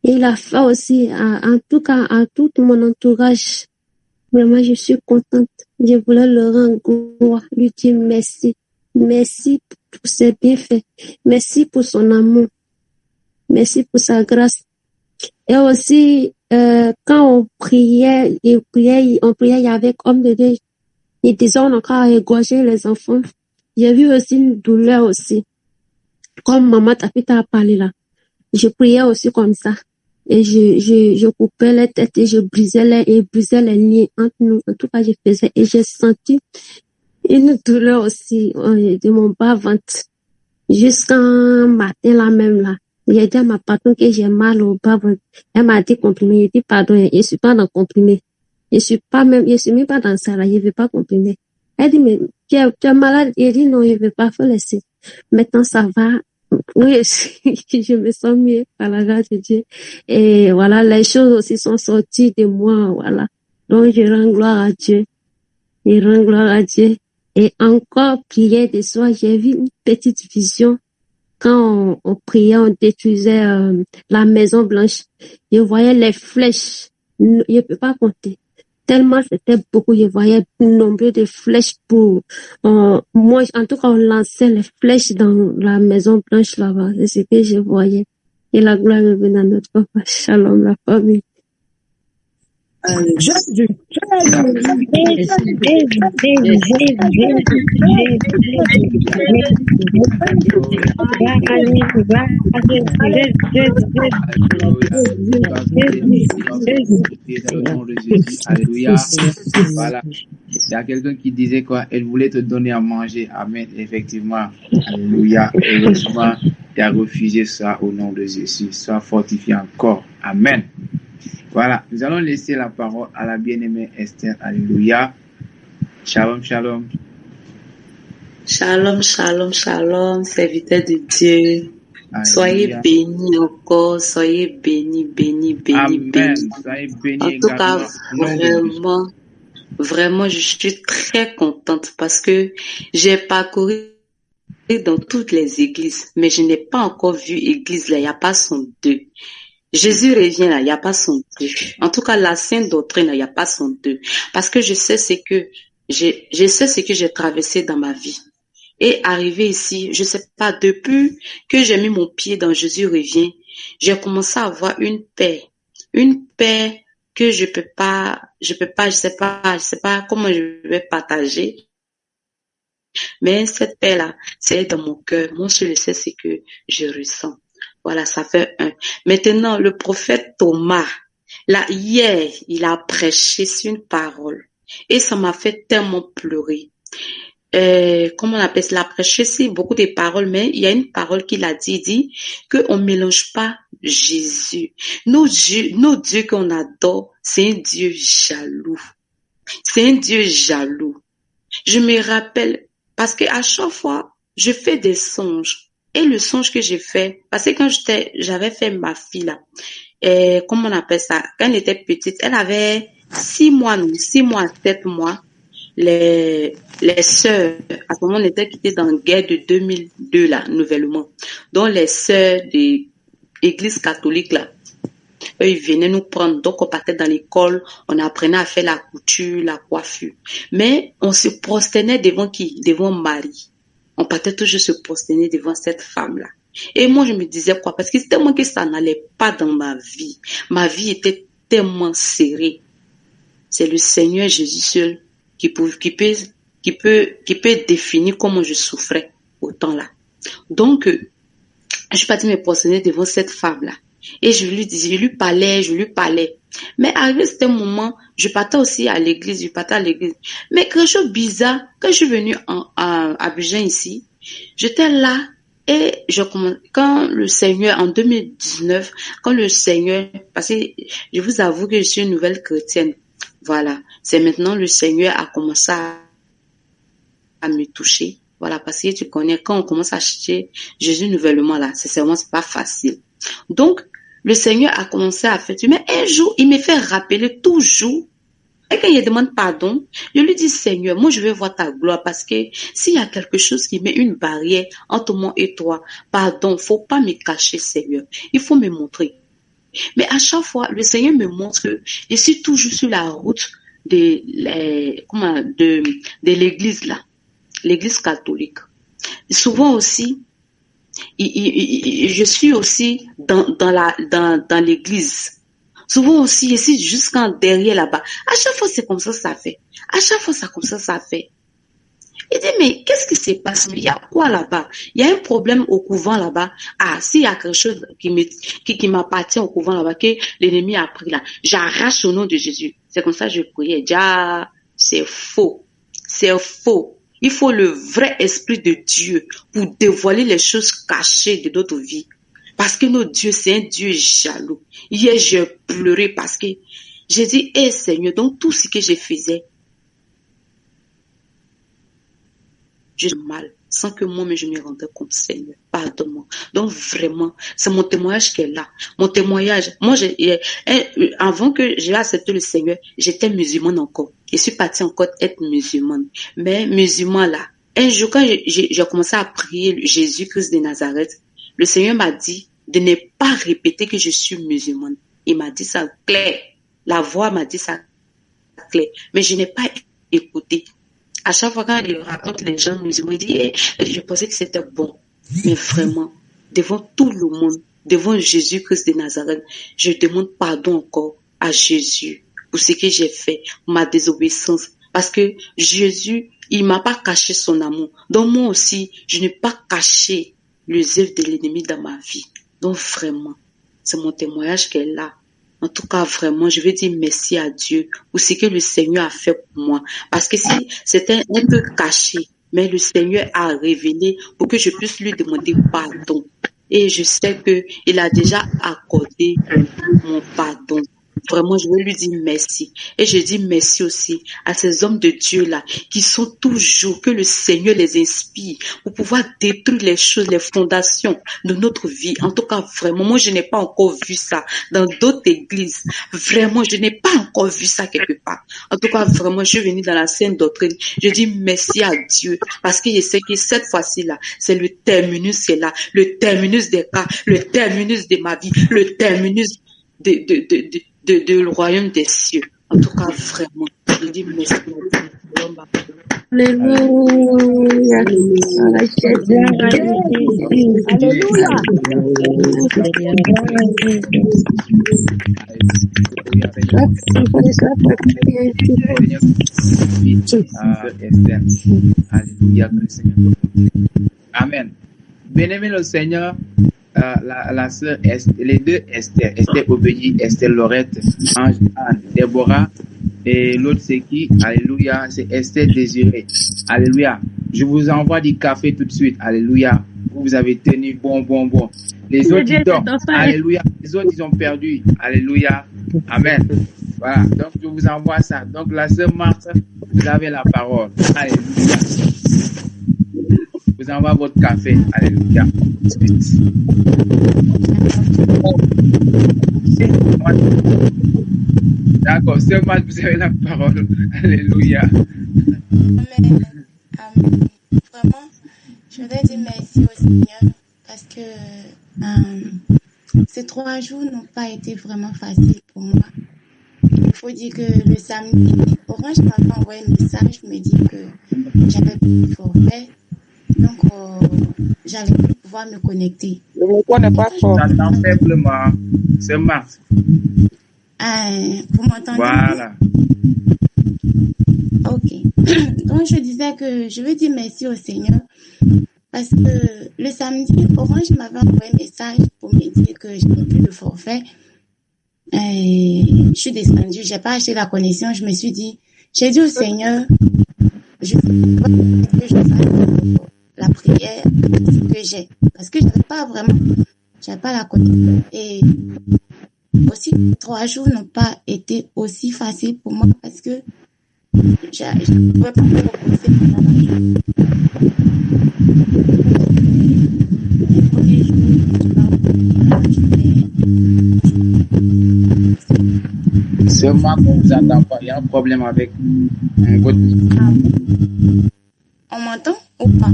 Et il a fait aussi, en tout cas, à tout mon entourage. Vraiment, je suis contente. Je voulais le rendre gloire, lui dire merci. Merci pour ses bienfaits. Merci pour son amour. Merci pour sa grâce. Et aussi, quand on priait, il y avait comme de Dieu. Ils disaient, on a encore égorgé les enfants. J'ai vu aussi une douleur aussi. Comme maman Tapita a parlé là. Je priais aussi comme ça. Et je coupais les têtes et je brisais les liens entre nous. En tout cas, je faisais. Et j'ai senti une douleur aussi de mon bas-ventre. Jusqu'à matin là même là. J'ai dit à ma patronne que j'ai mal au bas-ventre. Elle m'a dit comprimé. J'ai dit pardon, je suis pas dans comprimé. Je suis même pas dans ça là. Je veux pas comprimer. Elle dit mais tu es malade. J'ai dit non, je veux pas, faut laisser. Maintenant ça va. Oui, je me sens mieux par la grâce de Dieu. Et voilà, les choses aussi sont sorties de moi, voilà. Donc, je rends gloire à Dieu. Je rends gloire à Dieu. Et encore, prière de soir, j'ai vu une petite vision. Quand on priait, on détruisait la Maison Blanche. Je voyais les flèches. Je peux pas compter. Tellement c'était beaucoup, je voyais nombre de flèches pour moi, en tout cas, on lançait les flèches dans la Maison Blanche là-bas. C'est ce que je voyais. Et la gloire revenait à notre papa. Shalom, la famille. Alléluia. Voilà. Il y a quelqu'un qui disait quoi? Elle voulait te donner à manger. Amen. Effectivement. Alléluia. Heureusement, tu as refusé ça au nom de Jésus. Sois fortifié encore. Amen. Voilà. Nous allons laisser la parole à la bien-aimée Esther. Alléluia. Shalom, shalom. Shalom, shalom, shalom, serviteur de Dieu. Alléluia. Soyez bénis encore, soyez bénis, bénis, bénis, Amen. bénis. Soyez bénis En tout cas, également. vraiment, je suis très contente parce que j'ai parcouru dans toutes les églises, mais je n'ai pas encore vu église là, il n'y a pas son deux. Jésus revient là, il n'y a pas son deux. En tout cas, la sainte doctrine là, il n'y a pas son deux. Parce que je sais ce que j'ai traversé dans ma vie. Et arrivé ici, je sais pas, depuis que j'ai mis mon pied dans Jésus revient, j'ai commencé à avoir une paix que je sais pas comment je vais partager. Mais cette paix-là, c'est dans mon cœur. Moi, je le sais, c'est que je ressens. Voilà, ça fait un. Maintenant, le prophète Thomas, là, hier, il a prêché sur une parole. Et ça m'a fait tellement pleurer. Comment on appelle ça? Il a prêché sur beaucoup de paroles, mais il y a une parole qu'il a dit, il dit qu'on ne mélange pas Jésus. Nos dieux qu'on adore, c'est un Dieu jaloux. C'est un Dieu jaloux. Je me rappelle, parce que à chaque fois, je fais des songes. Et le songe que j'ai fait, parce que quand j'avais fait ma fille là, et comment on appelle ça, quand elle était petite, elle avait 6 mois, 7 mois. Les sœurs, à ce moment, on était quittés dans la guerre de 2002 là, nouvellement. Donc les sœurs de l'église catholique là, eux, ils venaient nous prendre. Donc on partait dans l'école, on apprenait à faire la couture, la coiffure. Mais on se prosternait devant qui? Devant Marie. On partait toujours se prosterner devant cette femme-là. Et moi, je me disais quoi? Parce que c'était moi que ça n'allait pas dans ma vie. Ma vie était tellement serrée. C'est le Seigneur Jésus seul qui peut définir comment je souffrais au temps là. Donc, je suis partie me prosterner devant cette femme-là. Et je lui parlais. Mais arrivé ce moment, je partais aussi à l'église, Mais quelque chose de bizarre, quand je suis venue à Abidjan ici, j'étais là et quand le Seigneur, en 2019, parce que je vous avoue que je suis une nouvelle chrétienne, voilà, c'est maintenant le Seigneur a commencé à me toucher, voilà, parce que tu connais, quand on commence à chercher Jésus nouvellement là, c'est pas facile. Donc, le Seigneur a commencé à faire, mais un jour, il me fait rappeler toujours. Et quand il demande pardon, je lui dis, Seigneur, moi je veux voir ta gloire parce que s'il y a quelque chose qui met une barrière entre moi et toi, pardon, faut pas me cacher, Seigneur. Il faut me montrer. Mais à chaque fois, le Seigneur me montre que je suis toujours sur la route de l'église là, l'église catholique. Et souvent aussi, je suis aussi dans l'église. Souvent aussi, je suis jusqu'en derrière là-bas. À chaque fois, c'est comme ça fait. À chaque fois, c'est comme ça fait. Il dit, mais qu'est-ce qui se passe? Il y a quoi là-bas? Il y a un problème au couvent là-bas. Ah, s'il y a quelque chose qui m'appartient au couvent là-bas, que l'ennemi a pris là, j'arrache au nom de Jésus. C'est comme ça que je priais. Déjà, c'est faux. C'est faux. Il faut le vrai esprit de Dieu pour dévoiler les choses cachées de notre vie. Parce que notre Dieu, c'est un Dieu jaloux. Hier, j'ai pleuré parce que j'ai dit, Seigneur, donc tout ce que je faisais, je fais mal, sans que moi-même je me rendais compte, Seigneur. Pardonne-moi. Donc vraiment, c'est mon témoignage qui est là. Mon témoignage, moi, avant que j'ai accepté le Seigneur, j'étais musulmane encore. Je suis partie encore être musulmane. Mais musulman là, un jour quand j'ai commencé à prier Jésus-Christ de Nazareth, le Seigneur m'a dit de ne pas répéter que je suis musulmane. Il m'a dit ça clair. La voix m'a dit ça clair. Mais je n'ai pas écouté. À chaque fois quand il raconte les gens musulmans, il dit, je pensais que c'était bon. Mais vraiment, devant tout le monde, devant Jésus-Christ de Nazareth, je demande pardon encore à Jésus pour ce que j'ai fait, ma désobéissance. Parce que Jésus, il m'a pas caché son amour. Donc moi aussi, je n'ai pas caché les œuvres de l'ennemi dans ma vie. Donc vraiment, c'est mon témoignage qui est là. En tout cas, vraiment, je veux dire merci à Dieu pour ce que le Seigneur a fait pour moi. Parce que si c'était un peu caché, mais le Seigneur a révélé pour que je puisse lui demander pardon. Et je sais que il a déjà accordé mon pardon. Vraiment, je veux lui dire merci. Et je dis merci aussi à ces hommes de Dieu-là qui sont toujours, que le Seigneur les inspire pour pouvoir détruire les choses, les fondations de notre vie. En tout cas, vraiment, moi, je n'ai pas encore vu ça dans d'autres églises. Vraiment, je n'ai pas encore vu ça quelque part. En tout cas, vraiment, je suis venue dans la sainte doctrine. Je dis merci à Dieu parce que je sais que cette fois-ci-là, c'est le terminus, c'est là, le terminus des cas, le terminus de ma vie, le terminus de le royaume des cieux. En tout cas, vraiment, je dis merci. Alléluia. Alléluia. Amen. Bien-aimé le Seigneur, la sœur les deux Esther Obéi, Esther Lorette, Ange, Déborah, et l'autre c'est qui? Alléluia, c'est Esther Désirée. Alléluia. Je vous envoie du café tout de suite. Alléluia. Vous avez tenu bon. Les autres ils dorment. Alléluia. Les autres ils ont perdu. Alléluia. Amen. Voilà. Donc je vous envoie ça. Donc la sœur Marthe, vous avez la parole. Alléluia. vous envoie votre café. Alléluia. D'accord, seulement vous avez la parole. Alléluia. Amen. Amen. Vraiment, je voudrais dire merci au Seigneur parce que ces 3 jours n'ont pas été vraiment faciles pour moi. Il faut dire que le samedi, Orange m'a envoyé un message, me dit que j'avais plus de forfait, donc j'allais plus pouvoir me connecter. Le micro n'est pas fort. J'entends faiblement. C'est Marthe. Vous m'entendez? Voilà. Ok. Donc je disais que je veux dire merci au Seigneur parce que le samedi, Orange m'avait envoyé un message pour me dire que j'avais plus de forfait. Je suis descendue, j'ai pas acheté la connexion, je me suis dit, j'ai dit au Seigneur, je veux que je fasse la prière que j'ai, parce que j'avais pas la connexion. Et aussi, 3 jours n'ont pas été aussi faciles pour moi parce que je ne pouvais pas me reposer pendant la journée. Les premiers jours, C'est moi qu'on vous entend pas. Il y a un problème avec votre micro. On m'entend ou pas?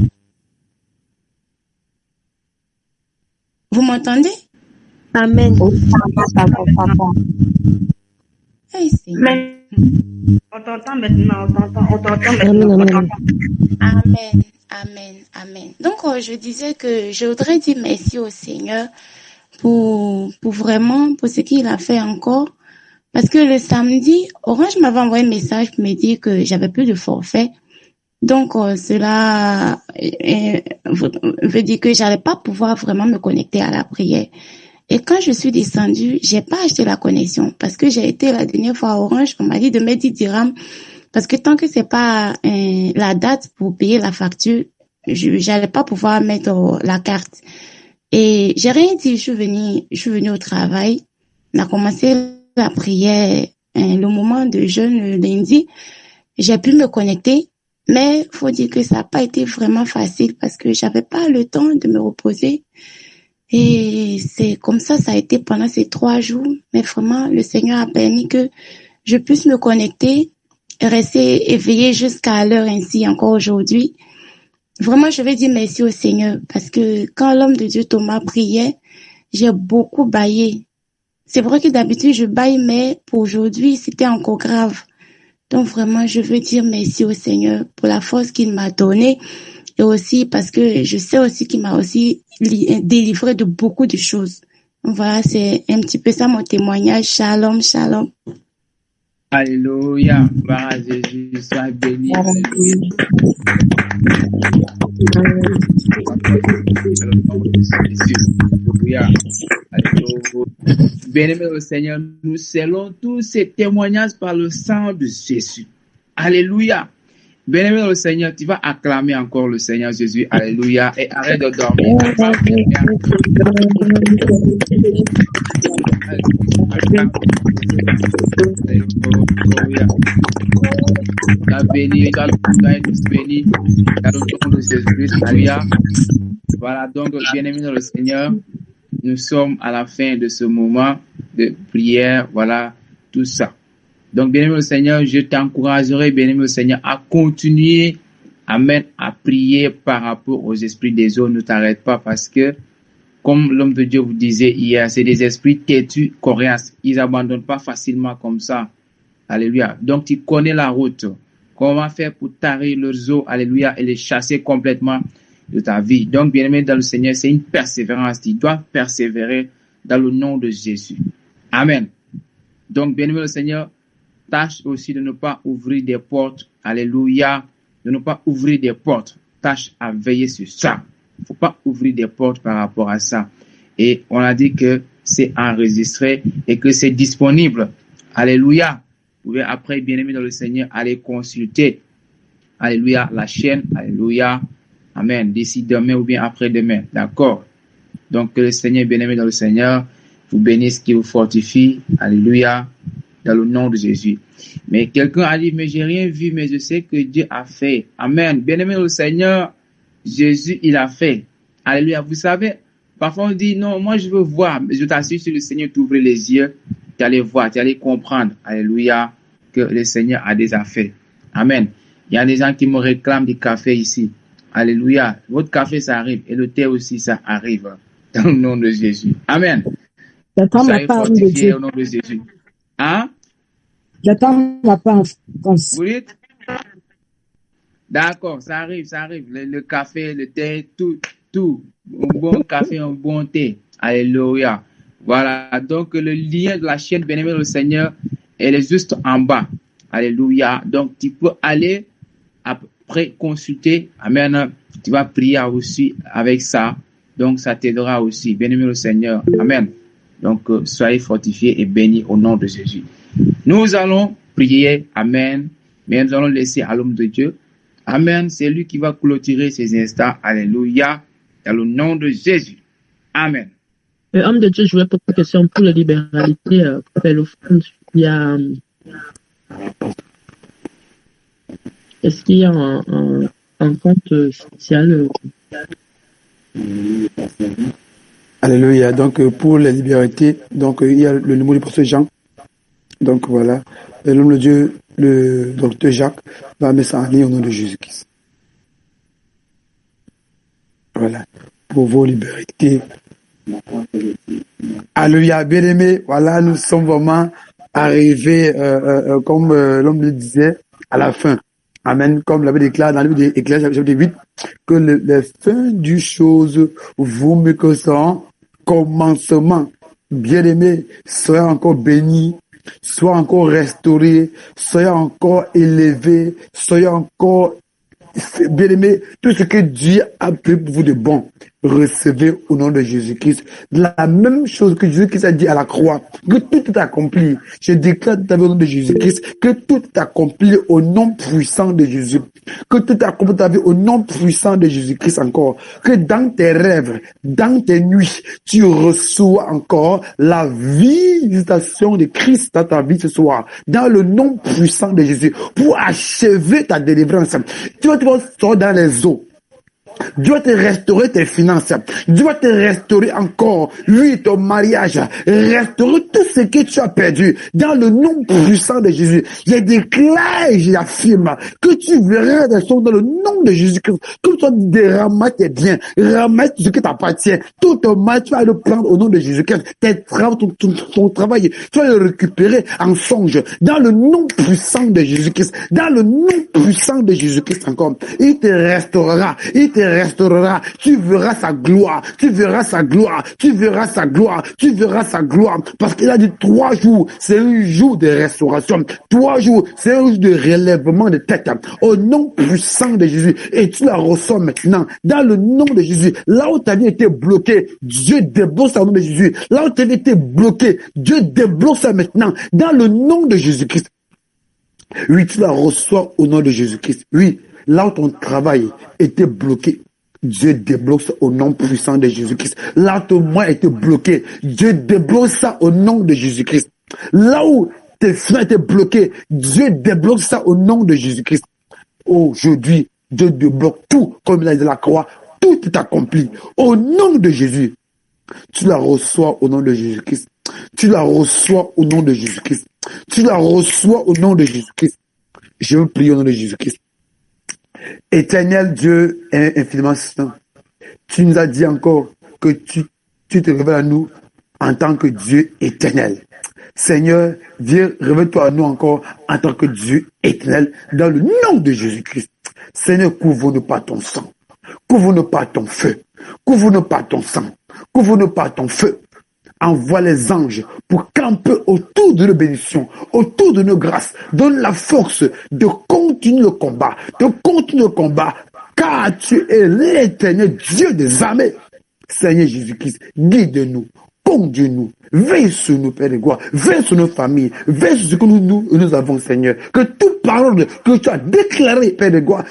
Vous m'entendez? Amen. Hey, Seigneur. On t'entend maintenant, on t'entend maintenant. Amen, amen, amen. Donc, je disais que je voudrais dire merci au Seigneur pour vraiment, pour ce qu'il a fait encore. Parce que le samedi, Orange m'avait envoyé un message pour me dire que j'avais plus de forfait. Donc, cela veut dire que j'allais pas pouvoir vraiment me connecter à la prière. Et quand je suis descendue, j'ai pas acheté la connexion parce que j'ai été la dernière fois à Orange, on m'a dit de mettre 10 dirhams parce que tant que c'est pas la date pour payer la facture, j'allais pas pouvoir mettre la carte. Et j'ai rien dit, je suis venue au travail, on a commencé la prière, le moment de jeûne le lundi, j'ai pu me connecter, mais faut dire que ça n'a pas été vraiment facile parce que j'avais pas le temps de me reposer. Et c'est comme ça a été pendant ces 3 jours. Mais vraiment, le Seigneur a permis que je puisse me connecter, rester éveillée jusqu'à l'heure ainsi encore aujourd'hui. Vraiment, je vais dire merci au Seigneur parce que quand l'homme de Dieu Thomas priait, j'ai beaucoup bâillé. C'est vrai que d'habitude je bâille, mais pour aujourd'hui, c'était encore grave. Donc vraiment, je veux dire merci au Seigneur pour la force qu'il m'a donnée. Et aussi parce que je sais aussi qu'il m'a aussi délivré de beaucoup de choses. Voilà, c'est un petit peu ça mon témoignage. Shalom, shalom. Alléluia. Gloire à Jésus. Sois béni. Alléluia. Bien-aimé au Seigneur, nous scellons tous ces témoignages par le sang de Jésus. Alléluia. Bien-aimé au Seigneur, tu vas acclamer encore le Seigneur Jésus. Alléluia. Et arrête de dormir. La béni, dans le béni, dans le nom de Jésus-Christ. Alléluia. Voilà, donc, bien-aimé dans le Seigneur, nous sommes à la fin de ce moment de prière. Voilà, tout ça. Donc, bien-aimé au Seigneur, je t'encouragerai, bien-aimé au Seigneur, à continuer, amen, à prier par rapport aux esprits des eaux. Ne t'arrête pas parce que, comme l'homme de Dieu vous disait hier, c'est des esprits têtus, coriaces. Ils n'abandonnent pas facilement comme ça. Alléluia. Donc, tu connais la route. Comment faire pour tarir leurs eaux, alléluia, et les chasser complètement de ta vie. Donc, bien-aimé dans le Seigneur, c'est une persévérance. Tu dois persévérer dans le nom de Jésus. Amen. Donc, bien-aimé le Seigneur, tâche aussi de ne pas ouvrir des portes. Alléluia. De ne pas ouvrir des portes. Tâche à veiller sur ça. Il ne faut pas ouvrir des portes par rapport à ça. Et on a dit que c'est enregistré et que c'est disponible. Alléluia. Vous pouvez après, bien-aimé dans le Seigneur, aller consulter. Alléluia. La chaîne. Alléluia. Amen. D'ici demain ou bien après-demain. D'accord. Donc, que le Seigneur, bien-aimé dans le Seigneur, vous bénisse, qu'il vous fortifie. Alléluia. Dans le nom de Jésus. Mais quelqu'un a dit, mais j'ai rien vu, mais je sais que Dieu a fait. Amen. Bien-aimé au Seigneur, Jésus, il a fait. Alléluia. Vous savez, parfois on dit, non, moi je veux voir. Mais je t'assure, si le Seigneur t'ouvre les yeux, tu allais voir, tu allais comprendre. Alléluia. Que le Seigneur a déjà fait. Amen. Il y a des gens qui me réclament du café ici. Alléluia. Votre café, ça arrive. Et le thé aussi, ça arrive. Dans le nom de Jésus. Amen. J'attends ma Soyez part de fortifiés Dieu. au nom de Jésus. Hein? J'attends ma part en France. Vous dites? D'accord, ça arrive, ça arrive. Le café, le thé, tout. Un bon café, un bon thé. Alléluia. Voilà. Donc, le lien de la chaîne Bien-aimé le Seigneur, elle est juste en bas. Alléluia. Donc, tu peux aller après consulter. Amen. Tu vas prier aussi avec ça. Donc, ça t'aidera aussi. Bien-aimé le Seigneur. Amen. Donc, soyez fortifiés et bénis au nom de Jésus. Nous allons prier. Amen. Mais nous allons laisser à l'homme de Dieu. Amen. C'est lui qui va clôturer ces instants. Alléluia. Dans le nom de Jésus. Amen. Homme de Dieu, je voulais poser une question pour la libéralité. Pour l'offrande, il y a... Est-ce qu'il y a un compte spécial Alléluia. Donc, pour la libéralité, donc, il y a le numéro du pasteur Jean. Donc, voilà. Et l'homme de Dieu, le docteur Jacques, va mettre ça en ligne au nom de Jésus-Christ. Voilà. Pour vos libéralités. Alléluia. Bien aimé, voilà, nous sommes vraiment arrivés, comme l'homme le disait, à la fin. Amen. Comme l'avait déclaré dans le livre d'Éclesiastes, chapitre 8, que les fins du chose vous me que son commencement. Bien aimé, soyez encore bénis, soyez encore restaurés, soyez encore élevés, soyez encore bien aimé, tout ce que Dieu a fait pour vous de bon, recevez au nom de Jésus-Christ. La même chose que Jésus-Christ a dit à la croix, que tout est accompli. Je déclare au nom de Jésus-Christ que tout est accompli au nom puissant de Jésus. Que tout est accompli au nom puissant de Jésus-Christ encore. Que dans tes rêves, dans tes nuits, tu reçois encore la visitation de Christ dans ta vie ce soir. Dans le nom puissant de Jésus. Pour achever ta délivrance. Tu vas sortir dans les eaux. Dieu va te restaurer tes finances. Dieu va te restaurer encore, oui, ton mariage. Restaurer tout ce que tu as perdu. Dans le nom puissant de Jésus. Je déclare et j'affirme que tu verras des choses dans le nom de Jésus-Christ. Que tu vas ramasser tes biens, ramasser ce qui t'appartient. Tout ton mal, tu vas le prendre au nom de Jésus-Christ. Ton travail, tu vas le récupérer en songe. Dans le nom puissant de Jésus-Christ. Dans le nom puissant de Jésus-Christ encore. Il te restaurera. Il te restaurera, tu verras sa gloire, tu verras sa gloire, tu verras sa gloire, tu verras sa gloire, parce qu'il a dit 3 jours, c'est un jour de restauration, 3 jours, c'est un jour de relèvement de tête, au nom puissant de Jésus, et tu la reçois maintenant, dans le nom de Jésus, là où ta vie était bloquée, Dieu débloque ça au nom de Jésus, là où ta vie était bloquée, Dieu débloque ça maintenant, dans le nom de Jésus-Christ. Oui, tu la reçois au nom de Jésus-Christ, oui. Là où ton travail était bloqué, Dieu débloque ça au nom puissant de Jésus-Christ. Là où ton moyen était bloqué, Dieu débloque ça au nom de Jésus-Christ. Là où tes finances étaient bloquées, Dieu débloque ça au nom de Jésus-Christ. Aujourd'hui, Dieu débloque tout, comme il a dit à la croix, tout est accompli. Au nom de Jésus, tu la reçois au nom de Jésus-Christ. Tu la reçois au nom de Jésus-Christ. Tu la reçois au nom de Jésus-Christ. Je veux prier au nom de Jésus-Christ. Éternel Dieu infiniment saint, tu nous as dit encore que tu te révèles à nous en tant que Dieu éternel. Seigneur, viens, révèle-toi à nous encore en tant que Dieu éternel dans le nom de Jésus-Christ. Seigneur, couvre-nous par ton sang, couvre-nous par ton feu, couvre-nous par ton sang, couvre-nous par ton feu. Envoie les anges pour camper autour de nos bénédictions, autour de nos grâces. Donne la force de continuer le combat, car tu es l'éternel Dieu des armées. Seigneur Jésus-Christ, guide-nous, conduis-nous, veille sur nous, Père de gloire, veille sur nos familles, veille sur ce que nous avons, Seigneur. Que toute parole que tu as déclarée, Père de gloire,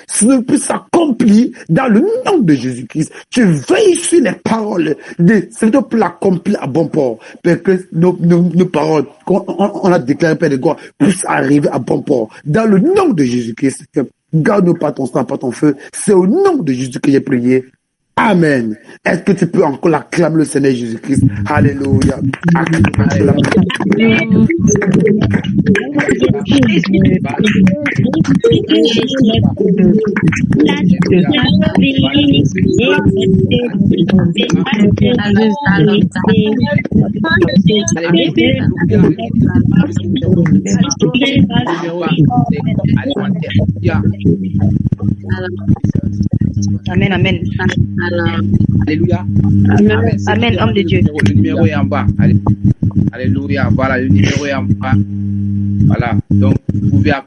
puisse s'accomplir dans le nom de Jésus-Christ. Tu veilles sur les paroles de Seigneur pour l'accomplir à bon port. Père, que nos paroles qu'on a déclarées, Père de gloire, puissent arriver à bon port. Dans le nom de Jésus-Christ. Garde-nous par ton sang, par ton feu. C'est au nom de Jésus que j'ai prié. Amen. Est-ce que tu peux encore acclamer le Seigneur Jésus-Christ? Alléluia. Amen, amen. Alléluia. Amen, amen, homme de Dieu. Le numéro est en bas. Alléluia. Voilà, le numéro est en bas. Voilà. Donc, vous pouvez